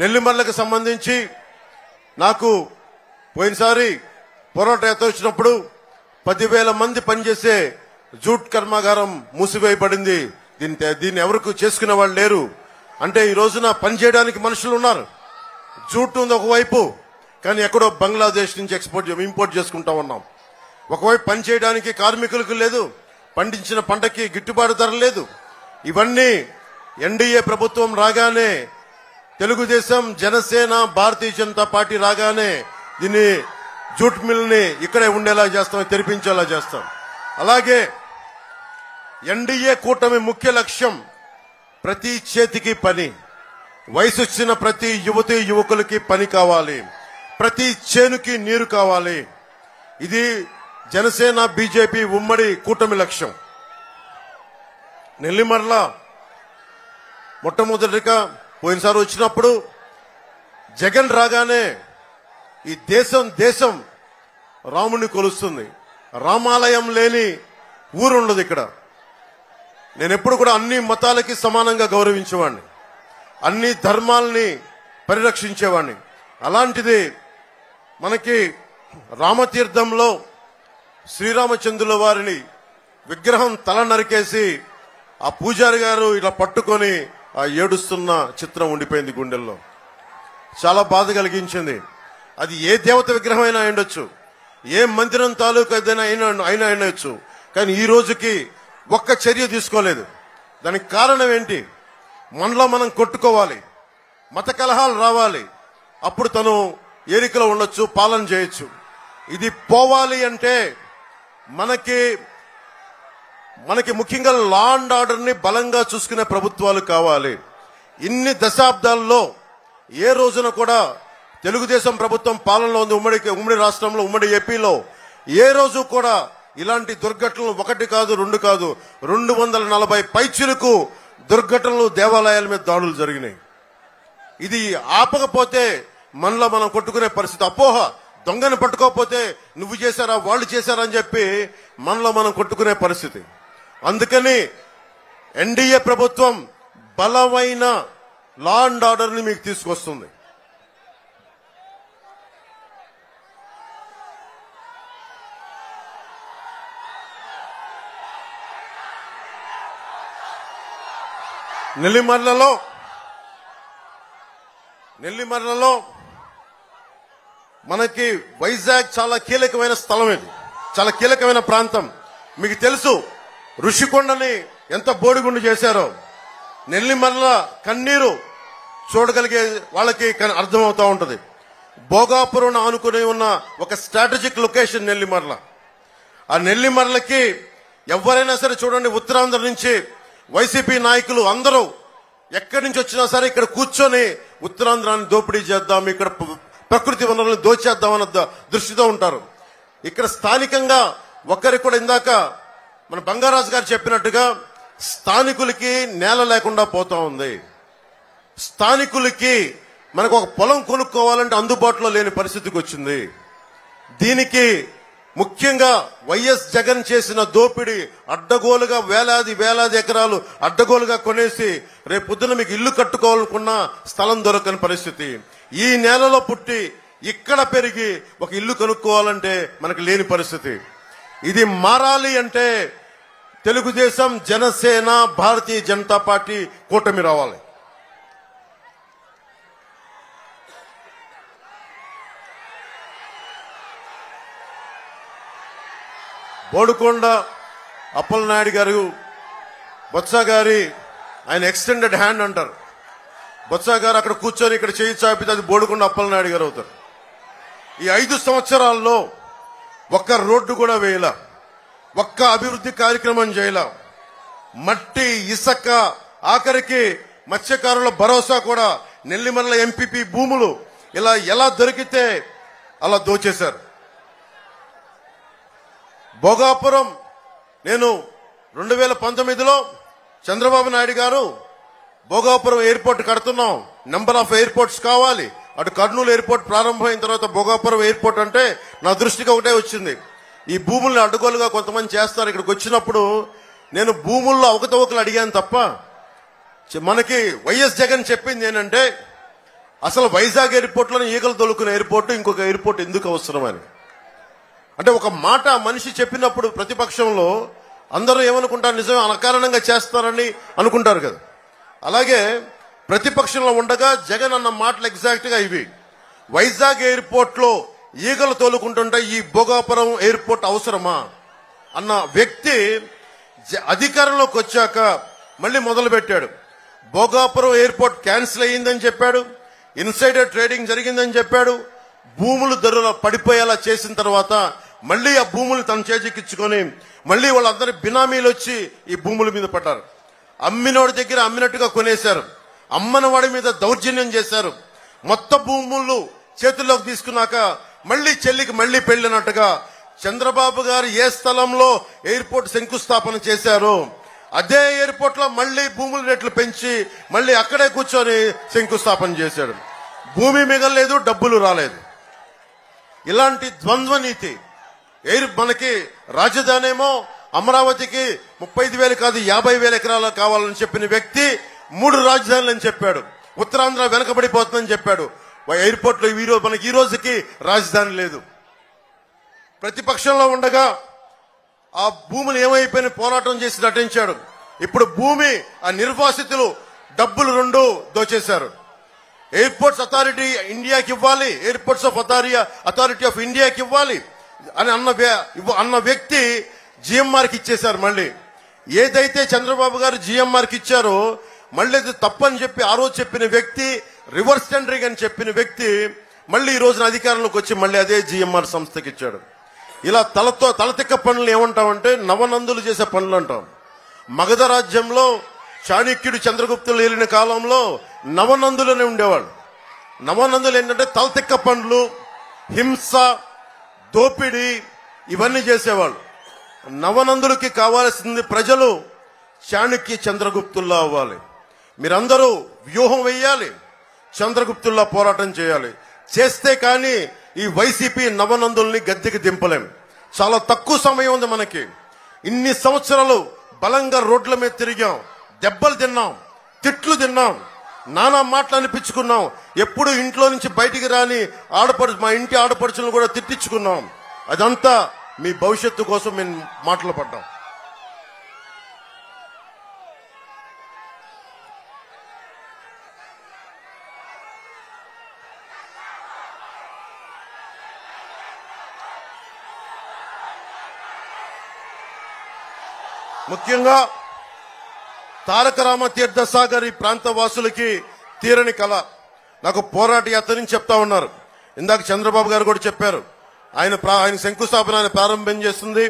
Speaker 2: నెల్లిమర్లకు సంబంధించి నాకు పోయినసారి పోరాట వచ్చినప్పుడు 10,000 మంది పనిచేసే జూట్ కర్మాగారం మూసివేయబడింది. దీన్ని ఎవరికి చేసుకునే వాళ్ళు లేరు. అంటే ఈ రోజున పనిచేయడానికి మనుషులు ఉన్నారు. జూట్ ఉంది ఒకవైపు, కానీ ఎక్కడో బంగ్లాదేశ్ నుంచి ఇంపోర్ట్ చేసుకుంటా ఉన్నాం. ఒకవైపు పనిచేయడానికి కార్మికులకు లేదు, పండించిన పంటకి గిట్టుబాటు ధర లేదు. ఇవన్నీ ఎన్డీఏ ప్రభుత్వం రాగానే, తెలుగుదేశం, జనసేన, భారతీయ జనతా పార్టీ రాగానే దీన్ని జూట్ మిల్ ని ఇక్కడే ఉండేలా చేస్తాం, తెరిపించేలా చేస్తాం. అలాగే ఎన్డీఏ కూటమి ముఖ్య లక్ష్యం ప్రతి చేతికి పని. వయసు వచ్చిన ప్రతి యువతి యువకులకి పని కావాలి, ప్రతి చేనుకి నీరు కావాలి. ఇది జనసేన బీజేపీ ఉమ్మడి కూటమి లక్ష్యం. నెల్లిమర్ల మొట్టమొదటిగా పోయినసారి వచ్చినప్పుడు జగన్ రాగానే ఈ దేశం రాముని కొలుస్తుంది. రామాలయం లేని ఊరుండదు ఇక్కడ. నేను ఎప్పుడు కూడా అన్ని మతాలకి సమానంగా గౌరవించేవాడిని, అన్ని ధర్మాలని పరిరక్షించేవాడిని. అలాంటిది మనకి రామతీర్థంలో శ్రీరామచంద్రుల వారిని విగ్రహం తల నరికేసి ఆ పూజారి గారు ఇలా పట్టుకొని ఆ ఏడుస్తున్న చిత్రం ఉండిపోయింది గుండెల్లో. చాలా బాధ కలిగించింది. అది ఏ దేవత విగ్రహం అయినా ఉండొచ్చు, ఏ మందిరం తాలూకు ఏదైనా అయినా ఉండొచ్చు. కానీ ఈ రోజుకి ఒక్క చర్య తీసుకోలేదు. దానికి కారణం ఏంటి? మనలో మనం కొట్టుకోవాలి, మత కలహాలు రావాలి, అప్పుడు తను ఏరికలో ఉండొచ్చు, పాలన చేయొచ్చు. ఇది పోవాలి అంటే మనకి మనకి ముఖ్యంగా లా అండ్ ఆర్డర్ ని బలంగా చూసుకునే ప్రభుత్వాలు కావాలి. ఇన్ని దశాబ్దాల్లో ఏ రోజున కూడా తెలుగుదేశం ప్రభుత్వం పాలనలో ఉంది ఉమ్మడి రాష్ట్రంలో, ఉమ్మడి ఏపీలో ఏ రోజు కూడా ఇలాంటి దుర్ఘటనలు ఒకటి కాదు, రెండు కాదు, 240 పైచిలకు దుర్ఘటనలు, దేవాలయాల మీద దాడులు జరిగినాయి. ఇది ఆపకపోతే మనలో మనం కొట్టుకునే పరిస్థితి. అపోహ, దొంగని పట్టుకోకపోతే నువ్వు చేశారా వాళ్ళు చేశారా అని చెప్పి మనలో మనం కొట్టుకునే పరిస్థితి. అందుకని ఎన్డీఏ ప్రభుత్వం బలమైన లా అండ్ ఆర్డర్ ని మీకు తీసుకొస్తుంది. నెల్లిమర్లలో మనకి వైజాగ్ చాలా కీలకమైన స్థలం, ఇది చాలా కీలకమైన ప్రాంతం. మీకు తెలుసు ఋషికొండని ఎంత బోడిగుండు చేశారో. నెల్లిమర్ల కన్నీరు చూడగలిగే వాళ్ళకి అర్థమవుతా ఉంటది. భోగాపురం ఆనుకుని ఉన్న ఒక స్ట్రాటజిక్ లొకేషన్ నెల్లిమర్ల. ఆ నెల్లిమర్లకి ఎవరైనా సరే చూడండి, ఉత్తరాంధ్ర నుంచి వైసీపీ నాయకులు అందరూ ఎక్కడి నుంచి వచ్చినా సరే ఇక్కడ కూర్చొని ఉత్తరాంధ్రాన్ని దోపిడీ చేద్దాం, ఇక్కడ ప్రకృతి వనరులను దోచేద్దామన్న దృష్టితో ఉంటారు. ఇక్కడ స్థానికంగా ఒక్కరికి కూడా ఇందాక మన బంగారాజు గారు చెప్పినట్టుగా స్థానికులకి నేల లేకుండా పోతా ఉంది. స్థానికులకి మనకు ఒక పొలం కొనుక్కోవాలంటే అందుబాటులో లేని పరిస్థితికి వచ్చింది. దీనికి ముఖ్యంగా వైఎస్ జగన్ చేసిన దోపిడీ, అడ్డగోలుగా వేలాది ఎకరాలు అడ్డగోలుగా కొనేసి రేపు పొద్దున మీకు ఇల్లు కట్టుకోవాలనుకున్న స్థలం దొరకని పరిస్థితి. ఈ నేలలో పుట్టి ఇక్కడ పెరిగి ఒక ఇల్లు కొనుక్కోవాలంటే మనకు లేని పరిస్థితి. ఇది మారాలి అంటే తెలుగుదేశం, జనసేన, భారతీయ జనతా పార్టీ కూటమి రావాలి. బోడుకొండ అప్పలనాయుడు గారు, బొత్స గారి ఆయన ఎక్స్టెండెడ్ హ్యాండ్ అంటారు. బొత్స గారు అక్కడ కూర్చొని ఇక్కడ చేయి చాపితే అది బోడుకొండ అప్పలనాయుడు గారు అవుతారు. ఈ 5 సంవత్సరాల్లో ఒక్క రోడ్డు కూడా వేయలా, ఒక్క అభివృద్ధి కార్యక్రమం చేయలా. మట్టి, ఇసుక, ఆఖరికి మత్స్యకారుల భరోసా కూడా, నెల్లిమర్ల ఎంపీపీ భూములు ఇలా ఎలా దొరికితే అలా దోచేశారు. భోగాపురం నేను 2019లో చంద్రబాబు నాయుడు గారు భోగాపురం ఎయిర్పోర్ట్ కడుతున్నాం, నెంబర్ ఆఫ్ ఎయిర్పోర్ట్స్ కావాలి, అటు కర్నూలు ఎయిర్పోర్ట్ ప్రారంభమైన తర్వాత భోగాపురం ఎయిర్పోర్ట్ అంటే నా దృష్టికి ఒకటే వచ్చింది, ఈ భూముల్ని అడ్డుగోలుగా కొంతమంది చేస్తారు. ఇక్కడికి వచ్చినప్పుడు నేను భూముల్లో అవకతవకలు అడిగాను తప్ప మనకి వైఎస్ జగన్ చెప్పింది ఏంటంటే అసలు వైజాగ్ ఎయిర్పోర్ట్లోనే ఈగలు తొలుకునే ఎయిర్పోర్ట్ ఇంకొక ఎయిర్పోర్ట్ ఎందుకు అవసరమని. అంటే ఒక మాట మనిషి చెప్పినప్పుడు ప్రతిపక్షంలో అందరూ ఏమనుకుంటారు, నిజమే అకారణంగా చేస్తారని అనుకుంటారు కదా. అలాగే ప్రతిపక్షంలో ఉండగా జగన్ అన్న మాటలు ఎగ్జాక్ట్ గా ఇవి. వైజాగ్ ఎయిర్పోర్ట్ లో ఈగలు తోలుకుంటుంటే ఈ భోగాపురం ఎయిర్పోర్ట్ అవసరమా అన్న వ్యక్తి అధికారంలోకి వచ్చాక మళ్ళీ మొదలు పెట్టాడు. భోగాపురం ఎయిర్పోర్ట్ క్యాన్సిల్ అయ్యిందని చెప్పాడు, ఇన్సైడర్ ట్రేడింగ్ జరిగిందని చెప్పాడు. భూములు ధరలు పడిపోయేలా చేసిన తర్వాత మళ్ళీ ఆ భూములు తన చేజిక్కించుకొని మళ్ళీ వాళ్ళందరి బినామీలు వచ్చి ఈ భూముల మీద పడ్డారు. అమ్మినోడి దగ్గర అమ్మినట్టుగా కొనేశారు, అమ్మని వాడి మీద దౌర్జన్యం చేశారు. మొత్తం భూములు చేతుల్లోకి తీసుకున్నాక మళ్ళీ చెల్లికి మళ్ళీ పెళ్లినట్టుగా చంద్రబాబు గారు ఏ స్థలంలో ఎయిర్పోర్ట్ శంకుస్థాపన చేశారో అదే ఎయిర్పోర్ట్ లో మళ్ళీ భూముల రేట్లు పెంచి మళ్ళీ అక్కడే కూర్చొని శంకుస్థాపన చేశాడు. భూమి మిగలలేదు, డబ్బులు రాలేదు. ఇలాంటి ద్వంద్వ నీతి. మనకి రాజధాని ఏమో అమరావతికి 35,000 కాదు 50,000 ఎకరాలు కావాలని చెప్పిన వ్యక్తి 3 రాజధానులు అని చెప్పాడు. ఉత్తరాంధ్ర వెనకబడిపోతుందని చెప్పాడు. ఎయిర్పోర్ట్ లో మనకి ఈ రోజుకి రాజధాని లేదు. ప్రతిపక్షంలో ఉండగా ఆ భూములు ఏమైపోయిన పోరాటం చేసి నటించాడు. ఇప్పుడు భూమి ఆ నిర్వాసితులు డబ్బులు 2 దోచేశారు. ఎయిర్పోర్ట్స్ అథారిటీ ఇండియాకి ఇవ్వాలి, ఎయిర్పోర్ట్స్ ఆఫ్ అథారిటీ ఆఫ్ ఇండియాకి ఇవ్వాలి అని అన్న వ్యక్తి జిఎంఆర్కి ఇచ్చేశారు. మళ్ళీ ఏదైతే చంద్రబాబు గారు జిఎంఆర్కి ఇచ్చారో మళ్ళీ అది తప్పని చెప్పి ఆ రోజు చెప్పిన వ్యక్తి, రివర్స్ టెండరింగ్ అని చెప్పిన వ్యక్తి మళ్ళీ ఈ రోజున అధికారంలోకి వచ్చి మళ్ళీ అదే జిఎంఆర్ సంస్థకి ఇచ్చాడు. ఇలా తలతిక్క పనులు ఏమంటామంటే నవనందులు చేసే పనులు అంటాం. మగధ రాజ్యంలో చాణక్యుడు చంద్రగుప్తులు ఏలిన కాలంలో నవనందులనే ఉండేవాళ్ళు. నవనందులు ఏంటంటే తలతిక్క పనులు, హింస, దోపిడీ ఇవన్నీ చేసేవాళ్ళు. నవనందులకి కావాల్సింది ప్రజలు చాణక్య చంద్రగుప్తుల్లా అవ్వాలి. మీరందరూ వ్యూహం వేయాలి, చంద్రగుప్తుల్లా పోరాటం చేయాలి. చేస్తే కానీ ఈ వైసీపీ నవనందుల్ని గద్దెకి దింపలేం. చాలా తక్కువ సమయం ఉంది మనకి. ఇన్ని సంవత్సరాలు బలంగా రోడ్ల మీద తిరిగాం, దెబ్బలు తిన్నాం, తిట్లు తిన్నాం, నానా మాటలు అనిపించుకున్నాం. ఎప్పుడు ఇంట్లో నుంచి బయటికి రాని మా ఇంటి ఆడపడుచులను కూడా తిట్టించుకున్నాం. అదంతా మీ భవిష్యత్తు కోసం మేము మాటలు పడ్డాం. ముఖ్యంగా తారక రామ తీర్థసాగర్ ఈ ప్రాంత వాసులకి తీరని కళ. నాకు పోరాట యాత్ర నుంచి చెప్తా ఉన్నారు. ఇందాక చంద్రబాబు గారు కూడా చెప్పారు. ఆయన శంకుస్థాపన ఆయన ప్రారంభం చేస్తుంది.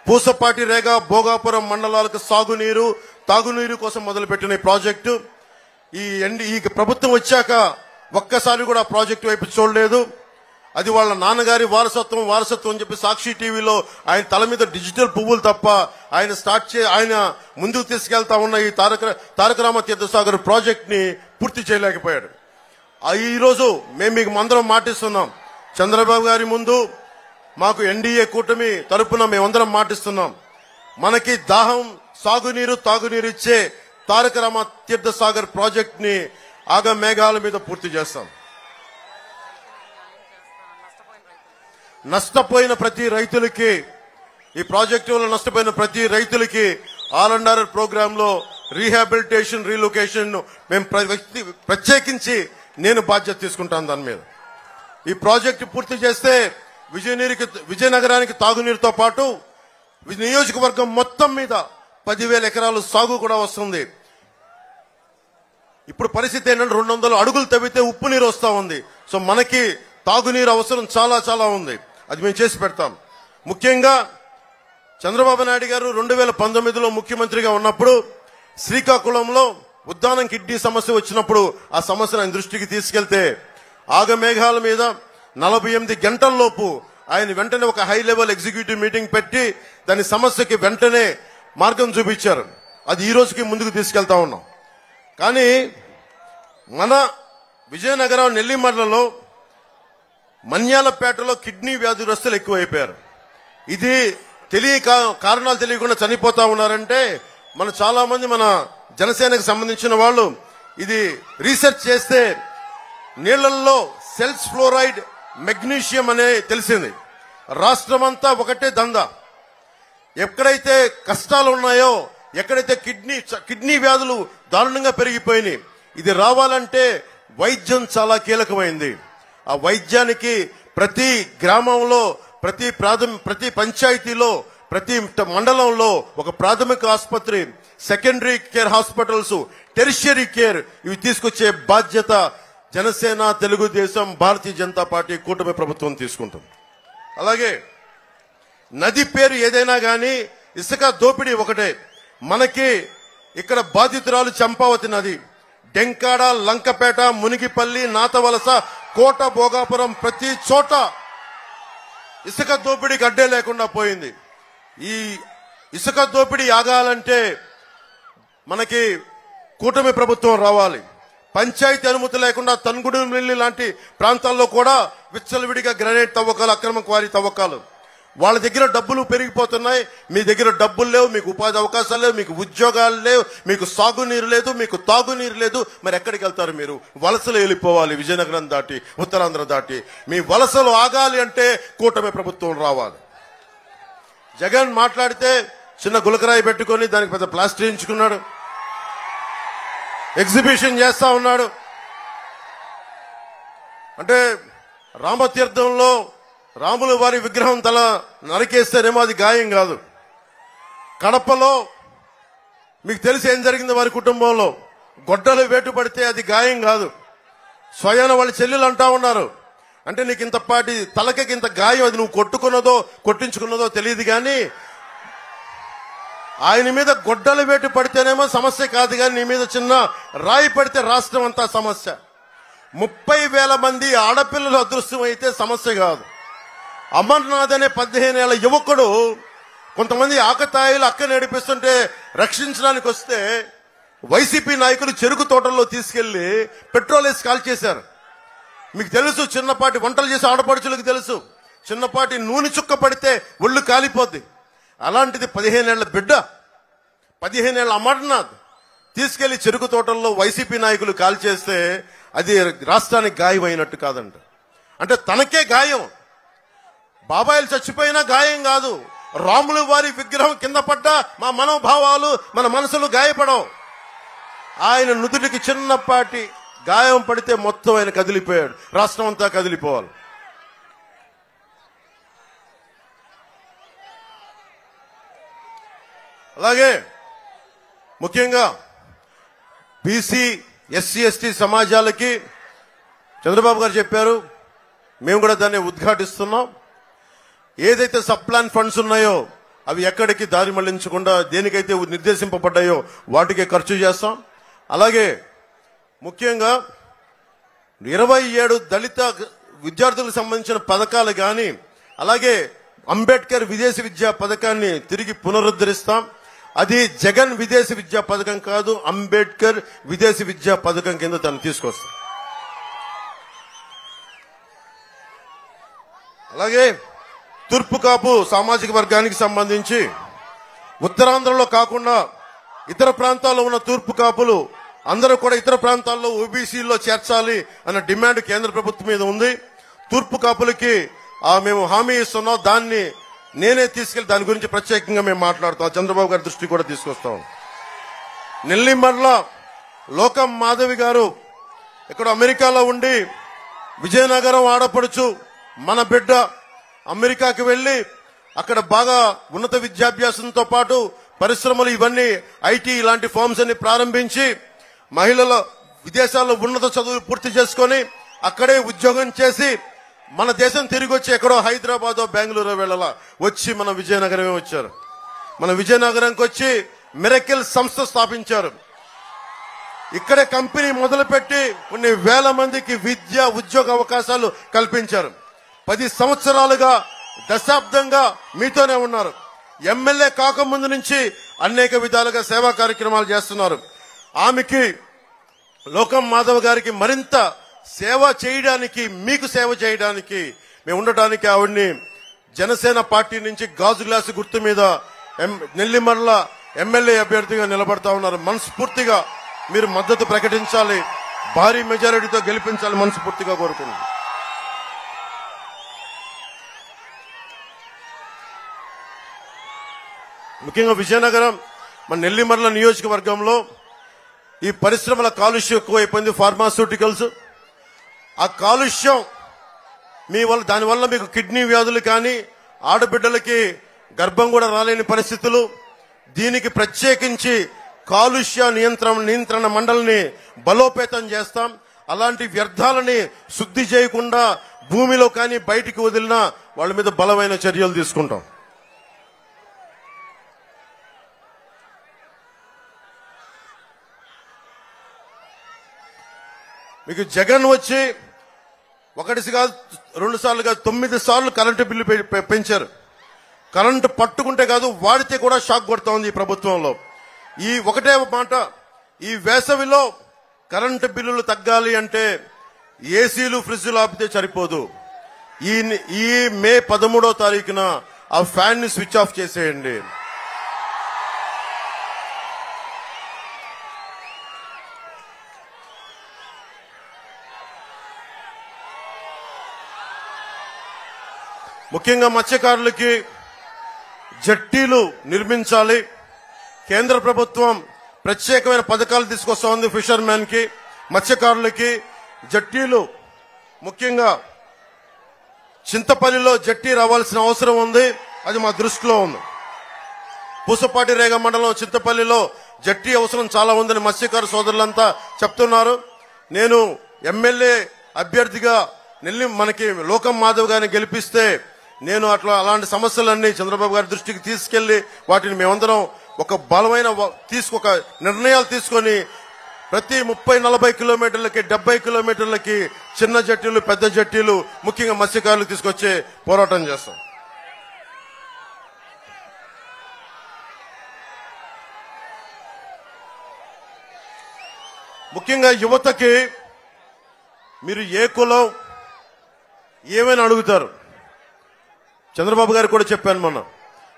Speaker 2: పూసపాటి రేగ భోగాపురం మండలాలకు సాగునీరు, తాగునీరు కోసం మొదలుపెట్టిన ఈ ప్రాజెక్టు ఈ ప్రభుత్వం వచ్చాక ఒక్కసారి కూడా ప్రాజెక్టు వైపు చూడలేదు. అది వాళ్ళ నాన్నగారి వారసత్వం అని చెప్పి సాక్షి టీవీలో ఆయన తల మీద డిజిటల్ పువ్వులు తప్ప ఆయన ముందుకు తీసుకెళ్తా ఉన్న ఈ తారక రామ తీర్థసాగర్ ప్రాజెక్ట్ ని పూర్తి చేయలేకపోయాడు. ఈ రోజు మేము మీకు అందరం మాటిస్తున్నాం. చంద్రబాబు గారి ముందు మాకు ఎన్డీఏ కూటమి తరపున మేమందరం మాటిస్తున్నాం. మనకి దాహం, సాగునీరు, తాగునీరు ఇచ్చే తారక రామ తీర్థసాగర్ ప్రాజెక్ట్ ని ఆగమేఘాల మీద పూర్తి చేస్తాం. నష్టపోయిన ప్రతి రైతులకి, ఈ ప్రాజెక్టు వల్ల నష్టపోయిన ప్రతి రైతులకి ఆల్ అండ్ ఆర్ఆర్ ప్రోగ్రామ్ లో రీహాబిలిటేషన్, రీలొకేషన్ మేము ప్రత్యేకించి నేను బాధ్యత తీసుకుంటాను దాని మీద. ఈ ప్రాజెక్టు పూర్తి చేస్తే విజయనగరానికి తాగునీరుతో పాటు నియోజకవర్గం మొత్తం మీద 10,000 ఎకరాలు సాగు కూడా వస్తుంది. ఇప్పుడు పరిస్థితి ఏంటంటే 200 అడుగులు తవ్వితే ఉప్పు నీరు వస్తా ఉంది. సో మనకి తాగునీరు అవసరం చాలా చాలా ఉంది. అది మేము చేసి పెడతాం. ముఖ్యంగా చంద్రబాబు నాయుడు గారు 2019లో ముఖ్యమంత్రిగా ఉన్నప్పుడు శ్రీకాకుళంలో ఉద్దానం కిడ్నీ సమస్య వచ్చినప్పుడు ఆ సమస్యను ఆయన దృష్టికి తీసుకెళ్తే ఆగమేఘాల మీద 48 గంటల్లోపు ఆయన వెంటనే ఒక హై లెవెల్ ఎగ్జిక్యూటివ్ మీటింగ్ పెట్టి దాని సమస్యకి వెంటనే మార్గం చూపించారు. అది ఈ రోజుకి ముందుకు తీసుకెళ్తా ఉన్నాం. కానీ మన విజయనగరం నెల్లిమర్లలో, మన్యాలపేటలో కిడ్నీ వ్యాధిగ్రస్తులు ఎక్కువైపోయారు. ఇది కారణాలు తెలియకుండా చనిపోతా ఉన్నారంటే చాలా మంది మన జనసేనకు సంబంధించిన వాళ్ళు ఇది రీసెర్చ్ చేస్తే నీళ్లలో సెల్స్ ఫ్లోరైడ్, మెగ్నీషియం అనే తెలిసింది. రాష్ట్రమంతా ఒకటే దందా. ఎక్కడైతే కష్టాలు ఉన్నాయో, ఎక్కడైతే కిడ్నీ వ్యాధులు దారుణంగా పెరిగిపోయినాయి, ఇది రావాలంటే వైద్యం చాలా కీలకమైంది. ఆ వైద్యానికి ప్రతి గ్రామంలో, ప్రతి పంచాయతీలో, ప్రతి మండలంలో ఒక ప్రాథమిక ఆసుపత్రి, secondary care hospitals, tertiary care ఇవి తీసుకొచ్చే బాధ్యత జనసేన, తెలుగుదేశం, భారతీయ జనతా పార్టీ కూటమి ప్రభుత్వం తీసుకుంటుంది. అలాగే నది పేరు ఏదైనా గాని ఇసుక దోపిడీ ఒకటే. మనకి ఇక్కడ బాధితురాలు చంపావతి నది, డెంకాడ, లంకపేట, మునిగిపల్లి, నాతవలస, కోట, భోగాపురం ప్రతి చోట ఇసుక దోపిడీకి అడ్డే లేకుండా పోయింది. ఈ ఇసుక దోపిడీ ఆగాలంటే మనకి కూటమి ప్రభుత్వం రావాలి. పంచాయతీ అనుమతి లేకుండా తన్గుడుమిల్లి లాంటి ప్రాంతాల్లో కూడా విచ్చలవిడిగా గ్రానైట్ తవ్వకాలు, అక్రమ క్వారీ తవ్వకాలు. వాళ్ళ దగ్గర డబ్బులు పెరిగిపోతున్నాయి. మీ దగ్గర డబ్బులు లేవు, మీకు ఉపాధి అవకాశాలు లేవు, మీకు ఉద్యోగాలు లేవు, మీకు సాగునీరు లేదు, మీకు తాగునీరు లేదు. మరి ఎక్కడికి వెళ్తారు మీరు? వలసలు వెళ్ళిపోవాలి. విజయనగరం దాటి, ఉత్తరాంధ్ర దాటి. మీ వలసలు ఆగాలి అంటే కూటమి ప్రభుత్వం రావాలి. జగన్ మాట్లాడితే చిన్న గులకరాయి పెట్టుకొని దానికి పెద్ద ప్లాస్టర్ వేయించుకున్నాడు, ఎగ్జిబిషన్ చేస్తా ఉన్నాడు. అంటే రామతీర్థంలో రాముల వారి విగ్రహం తల నరికేస్తేనేమో అది గాయం కాదు. కడపలో మీకు తెలిసి ఏం జరిగింది వారి కుటుంబంలో, గొడ్డలు వేటు పడితే అది గాయం కాదు. స్వయాన వాళ్ళ చెల్లెలు అంటా ఉన్నారు, అంటే నీకు ఇంతపాటి తలకి ఇంత గాయం, అది నువ్వు కొట్టుకున్నదో కొట్టించుకున్నదో తెలియదు కానీ ఆయన మీద గొడ్డలు వేటు పడితేనేమో సమస్య కాదు, కానీ నీ మీద చిన్న రాయి పడితే రాష్ట్రం అంతా సమస్య. 30,000 మంది ఆడపిల్లలు అదృశ్యం అయితే సమస్య కాదు. అమర్నాథ్ అనే 15 ఏళ్ల యువకుడు కొంతమంది ఆకతాయిలు అక్క నడిపిస్తుంటే రక్షించడానికి వస్తే వైసీపీ నాయకులు చెరుకు తోటల్లో తీసుకెళ్లి పెట్రోల్ వేసి కాల్ చేశారు. మీకు తెలుసు, చిన్నపాటి వంటలు చేసే ఆడపడుచులకు తెలుసు, చిన్నపాటి నూనె చుక్క పడితే ఒళ్ళు కాలిపోద్ది. అలాంటిది 15 ఏళ్ల బిడ్డ, 15 ఏళ్ల అమర్నాథ్ తీసుకెళ్లి చెరుకు తోటల్లో వైసీపీ నాయకులు కాల్ చేస్తే అది రాష్ట్రానికి గాయం అయినట్టు కాదంట. అంటే తనకే గాయం. బాబాయిలు చచ్చిపోయినా గాయం కాదు, రాముల వారి విగ్రహం కింద పడ్డా మా మనోభావాలు మన మనసులు గాయపడవు. ఆయన నుదుటికి చిన్నపాటి గాయం పడితే మొత్తం ఆయన కదిలిపోయాడు, రాష్ట్రం అంతా కదిలిపోవాలి. అలాగే ముఖ్యంగా బీసీ ఎస్సీ ఎస్టీ సమాజాలకి చంద్రబాబు గారు చెప్పారు, మేము కూడా దాన్ని ఉద్ఘాటిస్తున్నాం. ఏదైతే సబ్ ప్లాన్ ఫండ్స్ ఉన్నాయో అవి ఎక్కడికి దారి మళ్లించకుండా దేనికైతే నిర్దేశింపబడ్డాయో వాటికే ఖర్చు చేస్తాం. అలాగే ముఖ్యంగా 27 దళిత విద్యార్థులకు సంబంధించిన పథకాలు కానీ, అలాగే అంబేద్కర్ విదేశీ విద్యా పథకాన్ని తిరిగి పునరుద్ధరిస్తాం. అది జగన్ విదేశీ విద్యా పథకం కాదు, అంబేద్కర్ విదేశీ విద్యా పథకం కింద దాన్ని తీసుకొస్తాం. అలాగే తూర్పు కాపు సామాజిక వర్గానికి సంబంధించి ఉత్తరాంధ్రలో కాకుండా ఇతర ప్రాంతాల్లో ఉన్న తూర్పు కాపులు అందరూ కూడా ఇతర ప్రాంతాల్లో ఓబీసీల్లో చేర్చాలి అన్న డిమాండ్ కేంద్ర ప్రభుత్వం మీద ఉంది. తూర్పు కాపులకి మేము హామీ ఇస్తున్నాం, దాన్ని నేనే తీసుకెళ్లి దాని గురించి ప్రత్యేకంగా మేము మాట్లాడుతాం, చంద్రబాబు గారి దృష్టి కూడా తీసుకొస్తాం. నెల్లిమర్ల లోకం మాధవి గారు ఇక్కడ అమెరికాలో ఉండి విజయనగరం ఆడపడుచు మన బిడ్డ అమెరికాకి వెళ్లి అక్కడ బాగా ఉన్నత విద్యాభ్యాసంతో పాటు పరిశ్రమలు ఇవన్నీ ఐటీ ఇలాంటి ఫార్మ్స్ అన్ని ప్రారంభించి మహిళల విదేశాల్లో ఉన్నత చదువులు పూర్తి చేసుకొని అక్కడే ఉద్యోగం చేసి మన దేశం తిరిగి వచ్చి ఎక్కడో హైదరాబాద్ బెంగళూరు వెళ్ళాల వచ్చి మన విజయనగరమే వచ్చారు. మన విజయనగరంకి వచ్చి మిరకిల్ సంస్థ స్థాపించారు. ఇక్కడే కంపెనీ మొదలుపెట్టి కొన్ని వేల మందికి విద్య ఉద్యోగ అవకాశాలు కల్పించారు. 10 సంవత్సరాలుగా దశాబ్దంగా మీతోనే ఉన్నారు. ఎమ్మెల్యే కాకముందు నుంచి అనేక విధాలుగా సేవా కార్యక్రమాలు చేస్తున్నారు. ఆమెకి లోకం మాధవ్ గారికి మరింత సేవ చేయడానికి, మీకు సేవ చేయడానికి, మేము ఉండటానికి ఆవిడ్ని జనసేన పార్టీ నుంచి గాజు గ్లాసు గుర్తు మీద నెల్లిమర్ల ఎమ్మెల్యే అభ్యర్థిగా నిలబడతా ఉన్నారు. మనస్ఫూర్తిగా మీరు మద్దతు ప్రకటించాలి, భారీ మెజారిటీతో గెలిపించాలి మనస్ఫూర్తిగా కోరుకున్నాను. ముఖ్యంగా విజయనగరం మన నెల్లిమర్ల నియోజకవర్గంలో ఈ పరిశ్రమల కాలుష్యం ఎక్కువైపోయింది, ఫార్మాస్యూటికల్స్. ఆ కాలుష్యం దానివల్ల మీకు కిడ్నీ వ్యాధులు కానీ ఆడబిడ్డలకి గర్భం కూడా రాలేని పరిస్థితులు. దీనికి ప్రత్యేకించి కాలుష్య నియంత్రణ మండలిని బలోపేతం చేస్తాం. అలాంటి వ్యర్థాలని శుద్ధి చేయకుండా భూమిలో కానీ బయటికి వదిలినా వాళ్ళ మీద బలమైన చర్యలు తీసుకుంటాం. మీకు జగన్ వచ్చి ఒకటి కాదు 2 సార్లు కాదు 9 సార్లు కరెంటు బిల్లు పెంచారు. కరెంటు పట్టుకుంటే కాదు వాడితే కూడా షాక్ కొడతా ఉంది ఈ ప్రభుత్వంలో. ఈ ఒకటే మాట, ఈ వేసవిలో కరెంటు బిల్లులు తగ్గాలి అంటే ఏసీలు ఫ్రిడ్జ్లు ఆపితే సరిపోదు. ఈ మే 13వ తారీఖున ఆ ఫ్యాన్ ని స్విచ్ ఆఫ్ చేసేయండి. ముఖ్యంగా మత్స్యకారులకి జట్టీలు నిర్మించాలి. కేంద్ర ప్రభుత్వం ప్రత్యేకమైన పథకాలు తీసుకొస్తా ఉంది. ఫిషర్మెన్ కి, మత్స్యకారులకి జట్టీలు, ముఖ్యంగా చింతపల్లిలో జట్టీ రావాల్సిన అవసరం ఉంది. అది మా దృష్టిలో ఉంది. పూసపాటి రేగ మండలం చింతపల్లిలో జట్టీ అవసరం చాలా ఉందని మత్స్యకారు సోదరులంతా చెప్తున్నారు. నేను ఎమ్మెల్యే అభ్యర్థిగా మనకి లోకం మాధవ్ గారిని గెలిపిస్తే నేను అలాంటి సమస్యలన్నీ చంద్రబాబు గారి దృష్టికి తీసుకెళ్లి వాటిని మేమందరం ఒక బలమైన ఒక నిర్ణయాలు తీసుకొని ప్రతి 30-40 కిలోమీటర్లకి 70 కిలోమీటర్లకి చిన్న జట్టీలు పెద్ద జట్టీలు ముఖ్యంగా మత్స్యకారులు తీసుకొచ్చే పోరాటం చేస్తాం. ముఖ్యంగా యువతకి మీరు ఏ కులం ఏమైనా అడుగుతారు. చంద్రబాబు గారు కూడా చెప్పాను మొన్న,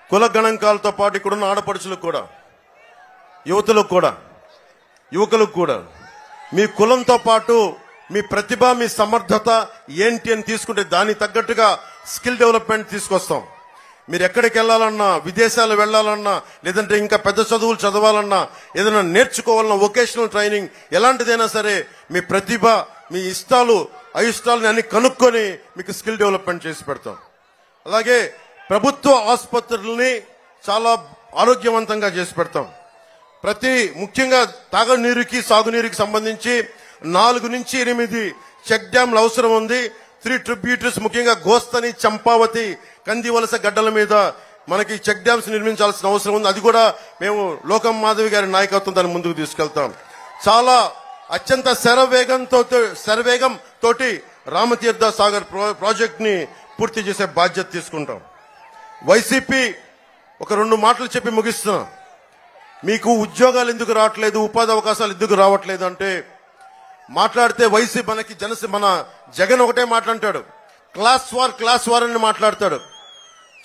Speaker 2: కుల గణాంకాలతో పాటు ఇక్కడున్న ఆడపడుచులకు కూడా, యువకులకు కూడా మీ కులంతో పాటు మీ ప్రతిభ, మీ సమర్థత ఏంటి అని తీసుకుంటే దానికి తగ్గట్టుగా స్కిల్ డెవలప్మెంట్ తీసుకొస్తాం. మీరు ఎక్కడికి వెళ్లాలన్నా, విదేశాలు వెళ్లాలన్నా, లేదంటే ఇంకా పెద్ద చదువులు చదవాలన్నా, ఏదైనా నేర్చుకోవాలన్నా, వొకేషనల్ ట్రైనింగ్ ఎలాంటిదైనా సరే మీ ప్రతిభ, మీ ఇష్టాలు అయిష్టాలని అన్ని కనుక్కొని మీకు స్కిల్ డెవలప్మెంట్ చేసి పెడతాం. అలాగే ప్రభుత్వ ఆసుపత్రుల్ని చాలా ఆరోగ్యవంతంగా చేసి పెడతాం. ముఖ్యంగా తాగునీరుకి సాగునీరుకి సంబంధించి 4 నుంచి 8 చెక్ డ్యాంలు అవసరం ఉంది. 3 ట్రిబ్యూటరీస్ ముఖ్యంగా గోస్తని, చంపావతి, కందివలస గడ్డల మీద మనకి చెక్ డ్యామ్స్ నిర్మించాల్సిన అవసరం ఉంది. అది కూడా మేము లోకం మాధవి గారి నాయకత్వం దాన్ని ముందుకు తీసుకెళ్తాం. చాలా అత్యంత శరవేగం తోటి రామతీర్థ సాగర్ ప్రాజెక్ట్ ని పూర్తి చేసే బాధ్యత తీసుకుంటాం. వైసీపీ ఒక 2 మాటలు చెప్పి ముగిస్తున్నా. మీకు ఉద్యోగాలు ఎందుకు రావట్లేదు, ఉపాధి అవకాశాలు ఎందుకు రావట్లేదు అంటే మాట్లాడితే వైసీపీ మన జగన్ ఒకటే మాట్లాడతాడు, క్లాస్ వార్ అని మాట్లాడతాడు.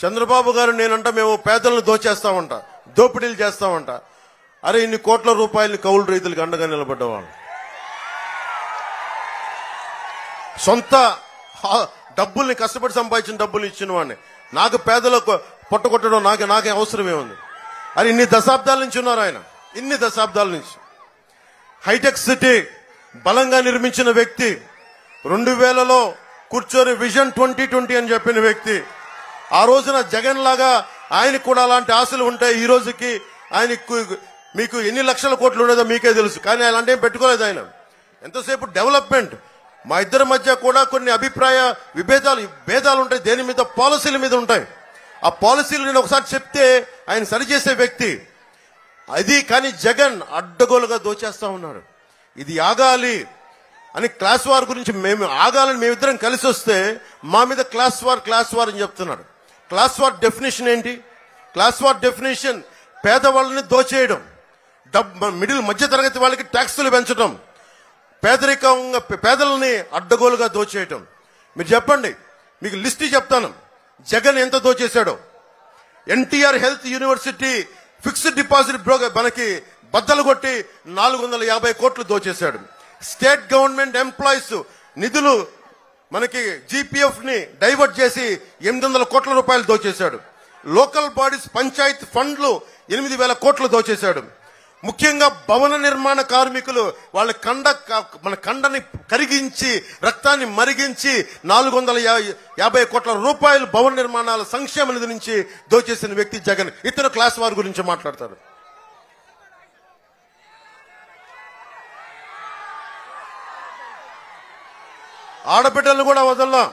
Speaker 2: చంద్రబాబు గారు నేనంట మేము పేదలను దోచేస్తామంట, దోపిడీలు చేస్తామంట. అరే ఇన్ని కోట్ల రూపాయలని కౌలు రైతులకు అండగా నిలబడ్డవాళ్ళు, సొంత డబ్బుల్ని కష్టపడి సంపాదించిన డబ్బుల్ని ఇచ్చిన వాడిని నాకు పేదలకు పొట్టగొట్టడం నాకే అవసరమే ఉంది. అది ఇన్ని దశాబ్దాల నుంచి ఉన్నారు ఆయన, ఇన్ని దశాబ్దాల నుంచి. హైటెక్ సిటీ బలంగా నిర్మించిన వ్యక్తి, 2000లో కూర్చొని విజన్ 2020 అని చెప్పిన వ్యక్తి. ఆ రోజున జగన్ లాగా ఆయనకు కూడా అలాంటి ఆశలు ఉంటాయి. ఈ రోజుకి ఆయనకు మీకు ఎన్ని లక్షల కోట్లు ఉండేదో మీకే తెలుసు, కానీ అలాంటి ఏం పెట్టుకోలేదు ఆయన. ఎంతసేపు డెవలప్మెంట్. మా ఇద్దరి మధ్య కూడా కొన్ని అభిప్రాయ భేదాలు ఉంటాయి, దేని మీద, పాలసీల మీద ఉంటాయి. ఆ పాలసీలు నేను ఒకసారి చెప్తే ఆయన సరిచేసే వ్యక్తి అది. కానీ జగన్ అడ్డగోలుగా దోచేస్తా ఉన్నాడు. ఇది ఆగాలి అని క్లాస్ వార్ గురించి ఆగాలని మేమిద్దరం కలిసి వస్తే మా మీద క్లాస్ వార్ అని చెప్తున్నాడు. క్లాస్ వార్ డెఫినేషన్ ఏంటి? క్లాస్ వార్ డెఫినేషన్ పేదవాళ్ళని దోచేయడం, మధ్య తరగతి వాళ్ళకి ట్యాక్సులు పెంచడం, పేదలని అడ్డగోలుగా దోచేయటం. మీరు చెప్పండి, మీకు లిస్ట్ చెప్తాను జగన్ ఎంత దోచేశాడో. NTR health university fixed deposit మనకి బద్దలు కొట్టి 450 కోట్లు దోచేశాడు. స్టేట్ గవర్నమెంట్ ఎంప్లాయీస్ నిధులు మనకి జీపీఎఫ్ ని డైవర్ట్ చేసి 800 కోట్ల రూపాయలు దోచేశాడు. లోకల్ బాడీస్ పంచాయత్ ఫండ్లు 8000 కోట్లు దోచేశాడు. ముఖ్యంగా భవన నిర్మాణ కార్మికులు వాళ్ళ మన కండని కరిగించి రక్తాన్ని మరిగించి 450 కోట్ల రూపాయలు భవన నిర్మాణాల సంక్షేమ నిధి నుంచి దోచేసిన వ్యక్తి జగన్. ఇతను క్లాస్ వార్ గురించి మాట్లాడతారు. ఆడబిడ్డలను కూడా వదల్లా.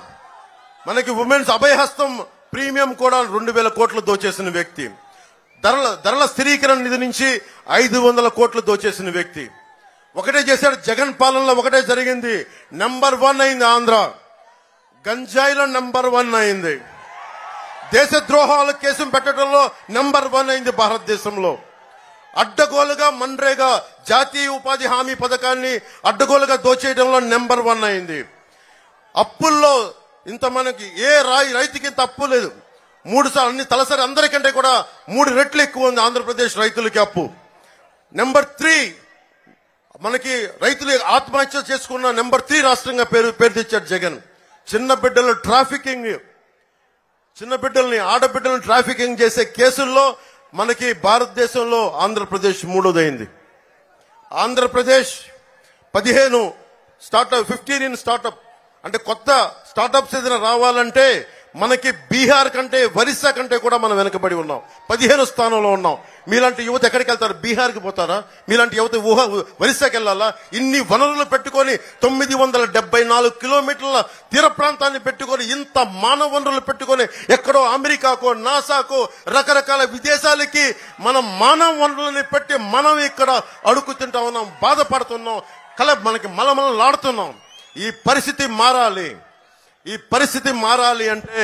Speaker 2: మనకి ఉమెన్స్ అభయహస్తం ప్రీమియం కూడా 2000 కోట్లు దోచేసిన వ్యక్తి. ధరల స్థిరీకరణ నిధి నుంచి 500 కోట్లు దోచేసిన వ్యక్తి. ఒకటే చేశాడు జగన్ పాలనలో, ఒకటే జరిగింది. నంబర్ 1 అయింది ఆంధ్ర, గంజాయిలో నంబర్ 1 అయింది. దేశద్రోహాల కేసు పెట్టడంలో నంబర్ 1 అయింది భారతదేశంలో. అడ్డగోలుగా మన్రేగా జాతీయ ఉపాధి హామీ పథకాన్ని అడ్డగోలుగా దోచేయడంలో నంబర్ 1 అయింది. అప్పుల్లో ఇంత మనకి ఏ రైతుకి ఇంత అప్పు లేదు. 3 సార్లు అన్ని తలసరి అందరికంటే కూడా 3 రెట్లు ఎక్కువ ఉంది ఆంధ్రప్రదేశ్ రైతులకి అప్పు. నెంబర్ 3 మనకి రైతులు ఆత్మహత్య చేసుకున్న నెంబర్ 3 రాష్ట్రంగా పేరు తెచ్చాడు జగన్. చిన్న బిడ్డల్ని ఆడబిడ్డలను ట్రాఫికింగ్ చేసే కేసుల్లో మనకి భారతదేశంలో ఆంధ్రప్రదేశ్ 3వదైంది. Andhra Pradesh 15 startup, 15 in startup. అంటే కొత్త స్టార్ట్అప్స్ ఏదైనా రావాలంటే మనకి బీహార్ కంటే ఒరిస్సా కంటే కూడా మనం వెనకబడి ఉన్నాం. 15 స్థానంలో ఉన్నాం. మీలాంటి యువత ఎక్కడికి వెళ్తారు? బీహార్కి పోతారా? మీలాంటి యువత ఒరిస్సాకి వెళ్ళాలా? ఇన్ని వనరులు పెట్టుకొని 974 కిలోమీటర్ల తీర ప్రాంతాన్ని పెట్టుకొని, ఇంత మానవ వనరులు పెట్టుకొని ఎక్కడో అమెరికాకో నాసాకో రకరకాల విదేశాలకి మనం మానవ వనరులని పెట్టి మనం ఇక్కడ అడుగు తింటా ఉన్నాం, బాధపడుతున్నాం, మనకి మలమలలాడుతున్నాం. ఈ పరిస్థితి మారాలి. ఈ పరిస్థితి మారాలి అంటే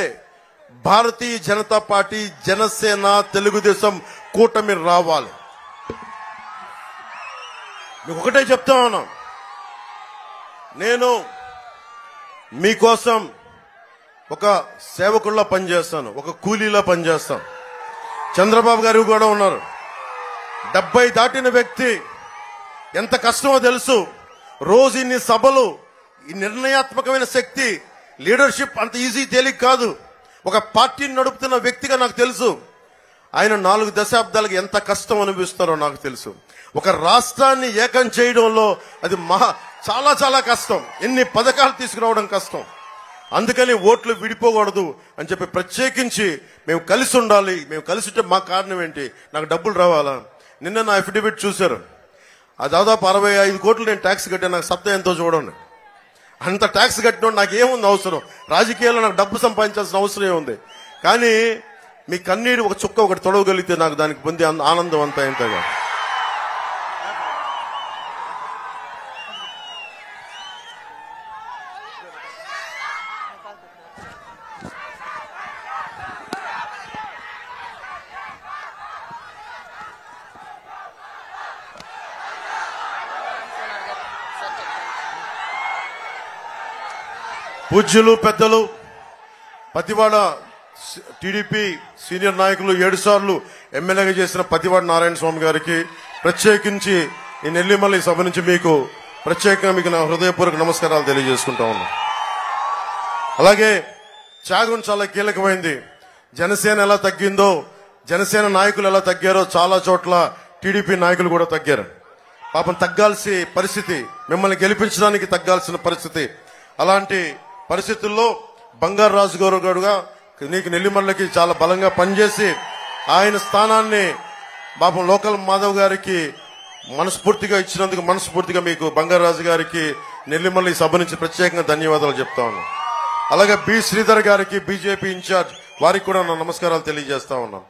Speaker 2: భారతీయ జనతా పార్టీ, జనసేన, తెలుగుదేశం కూటమి రావాలి. మీకు ఒకటే చెప్తా ఉన్నా, నేను మీకోసం ఒక సేవకుల్లా పనిచేస్తాను, ఒక కూలీలా పనిచేస్తాను. చంద్రబాబు గారు కూడా ఉన్నారు. 70 దాటిన వ్యక్తి, ఎంత కష్టమో తెలుసు. రోజు ఇన్ని సభలు, ఈ నిర్ణయాత్మకమైన శక్తి, లీడర్షిప్ అంత ఈజీ తేలిక కాదు. ఒక పార్టీని నడుపుతున్న వ్యక్తిగా నాకు తెలుసు. ఆయన 4 దశాబ్దాలకు ఎంత కష్టం అనిపిస్తారో నాకు తెలుసు. ఒక రాష్ట్రాన్ని ఏకం చేయడంలో అది చాలా చాలా కష్టం. ఎన్ని పథకాలు తీసుకురావడం కష్టం. అందుకని ఓట్లు విడిపోకూడదు అని చెప్పి ప్రత్యేకించి మేము కలిసి ఉండాలి. మేము కలిసి ఉంటే మా కారణం ఏంటి? నాకు డబ్బులు రావాలా? నిన్న నా అఫిడవిట్ చూశారు. ఆ దాదాపు 65 కోట్లు నేను ట్యాక్స్ కట్టాను. నాకు సత్తా ఎంతో చూడండి. అంత ట్యాక్స్ కట్టిన నాకేముంది అవసరం? రాజకీయాల్లో నాకు డబ్బు సంపాదించాల్సిన అవసరం ఏముంది? కానీ మీ కన్నీరు ఒక చుక్క ఒకటి తొడవగలిగితే నాకు దానికి పొందే ఆనందం అంతా ఎంతగా. పూజ్యులు పెద్దలు, పతివాడ టీడీపీ సీనియర్ నాయకులు, 7 సార్లు ఎమ్మెల్యేగా చేసిన పతివాడ నారాయణ స్వామి గారికి ప్రత్యేకించి ఈ నెల్లిమల్లి సభ నుంచి మీకు ప్రత్యేకంగా మీకు నా హృదయపూర్వక నమస్కారాలు తెలియజేసుకుంటా ఉన్నాను. అలాగే త్యాగం చాలా కీలకమైంది. జనసేన ఎలా తగ్గిందో, జనసేన నాయకులు ఎలా తగ్గారో చాలా చోట్ల టీడీపీ నాయకులు కూడా తగ్గారు. పాపం తగ్గాల్సి పరిస్థితి, మిమ్మల్ని గెలిపించడానికి తగ్గాల్సిన పరిస్థితి. అలాంటి పరిస్థితుల్లో బంగారు రాజు గారుగా నీకు నెల్లిమల్లకి చాలా బలంగా పనిచేసి ఆయన స్థానాన్ని పాపం లోకల్ మాధవ్ గారికి మనస్ఫూర్తిగా ఇచ్చినందుకు మనస్ఫూర్తిగా మీకు బంగారు రాజు గారికి నెల్లిమల్లి సభ నుంచి ప్రత్యేకంగా ధన్యవాదాలు చెప్తా ఉన్నాను. అలాగే బి శ్రీధర్ గారికి, బీజేపీ ఇన్ఛార్జ్, వారికి కూడా నా నమస్కారాలు తెలియజేస్తా ఉన్నాను.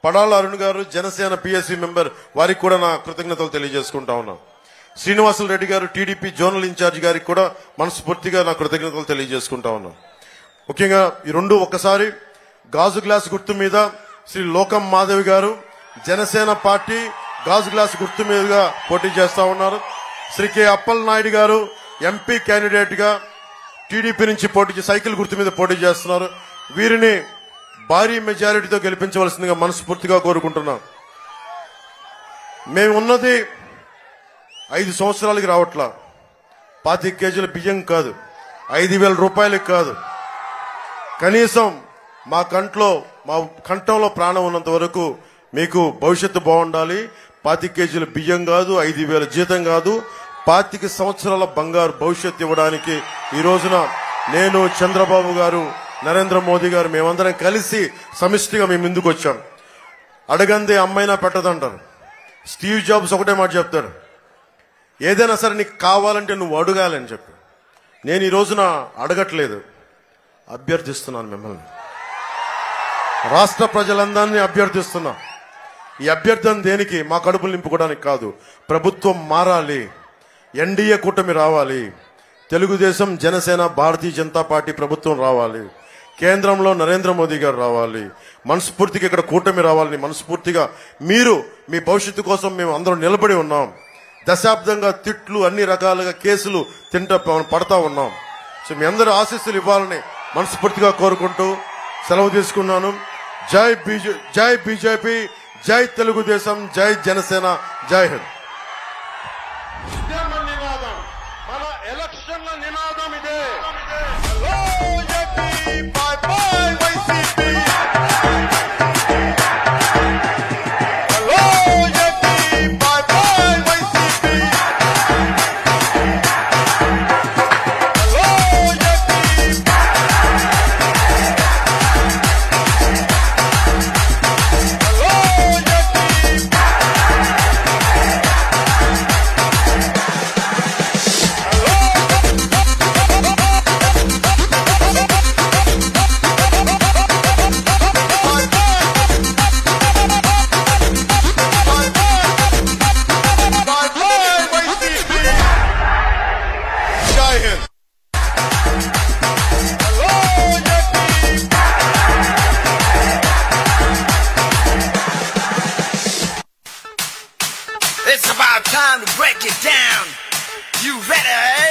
Speaker 2: పడాల అరుణ్ గారు, జనసేన పిఎస్సి మెంబర్, వారికి కూడా నా కృతజ్ఞతలు తెలియజేసుకుంటా ఉన్నాను. శ్రీనివాసులు రెడ్డి గారు, టీడీపీ జోనల్ ఇన్ఛార్జ్ గారికి కూడా మనస్ఫూర్తిగా నా కృతజ్ఞతలు తెలియజేసుకుంటా ఉన్నాను. ముఖ్యంగా ఈ రెండు ఒక్కసారి గాజు గ్లాస్ గుర్తు మీద శ్రీ లోకం మాధవి గారు జనసేన పార్టీ గాజు గ్లాస్ గుర్తు మీదుగా పోటీ చేస్తా ఉన్నారు. శ్రీ కె అప్పల్ నాయుడు గారు ఎంపీ క్యాండిడేట్ గా టీడీపీ నుంచి పోటీ సైకిల్ గుర్తు మీద పోటీ చేస్తున్నారు. వీరిని భారీ మెజారిటీతో గెలిపించవలసిందిగా మనస్ఫూర్తిగా కోరుకుంటున్నాం. మేమున్నది 5 సంవత్సరాలకి రావట్లా. 25 కేజీల బియ్యం కాదు, 5,000 రూపాయలకి కాదు. కనీసం మా కంఠంలో ప్రాణం ఉన్నంత వరకు మీకు భవిష్యత్తు బాగుండాలి. 25 కేజీల బియ్యం కాదు, 5,000 జీతం కాదు, 25 సంవత్సరాల బంగారు భవిష్యత్తు ఇవ్వడానికి ఈ రోజున నేను, చంద్రబాబు గారు, నరేంద్ర మోదీ గారు మేమందరం కలిసి సమిష్టిగా మేము ముందుకు వచ్చాం. అడగందే అమ్మైనా పెట్టదంటారు. స్టీవ్ జాబ్స్ ఒకటే మాట చెప్తాడు, ఏదైనా సరే నీకు కావాలంటే నువ్వు అడగాలని చెప్పి. నేను ఈ రోజున అడగట్లేదు, అభ్యర్థిస్తున్నాను మిమ్మల్ని, రాష్ట్ర ప్రజలందరినీ అభ్యర్థిస్తున్నా. ఈ అభ్యర్థన దేనికి? మా కడుపులు నింపుకోవడానికి కాదు. ప్రభుత్వం మారాలి, ఎన్డీఏ కూటమి రావాలి, తెలుగుదేశం, జనసేన, భారతీయ జనతా పార్టీ ప్రభుత్వం రావాలి, కేంద్రంలో నరేంద్ర మోదీ గారు రావాలి, మనస్ఫూర్తిగా ఇక్కడ కూటమి రావాలని మనస్ఫూర్తిగా మీరు మీ భవిష్యత్తు కోసం మేము అందరం నిలబడి ఉన్నాం. దశాబ్దంగా తిట్లు, అన్ని రకాలుగా కేసులు పడతా ఉన్నాం. సో మీ అందరూ ఆశీస్సులు ఇవ్వాలని మనస్ఫూర్తిగా కోరుకుంటూ సెలవు తీసుకున్నాను. జై బీజేపీ, జై తెలుగుదేశం, జై జనసేన, జై హింద్. మన ఎలక్షన్ల నినాదం ఇదే.
Speaker 3: time to break it down. You ready?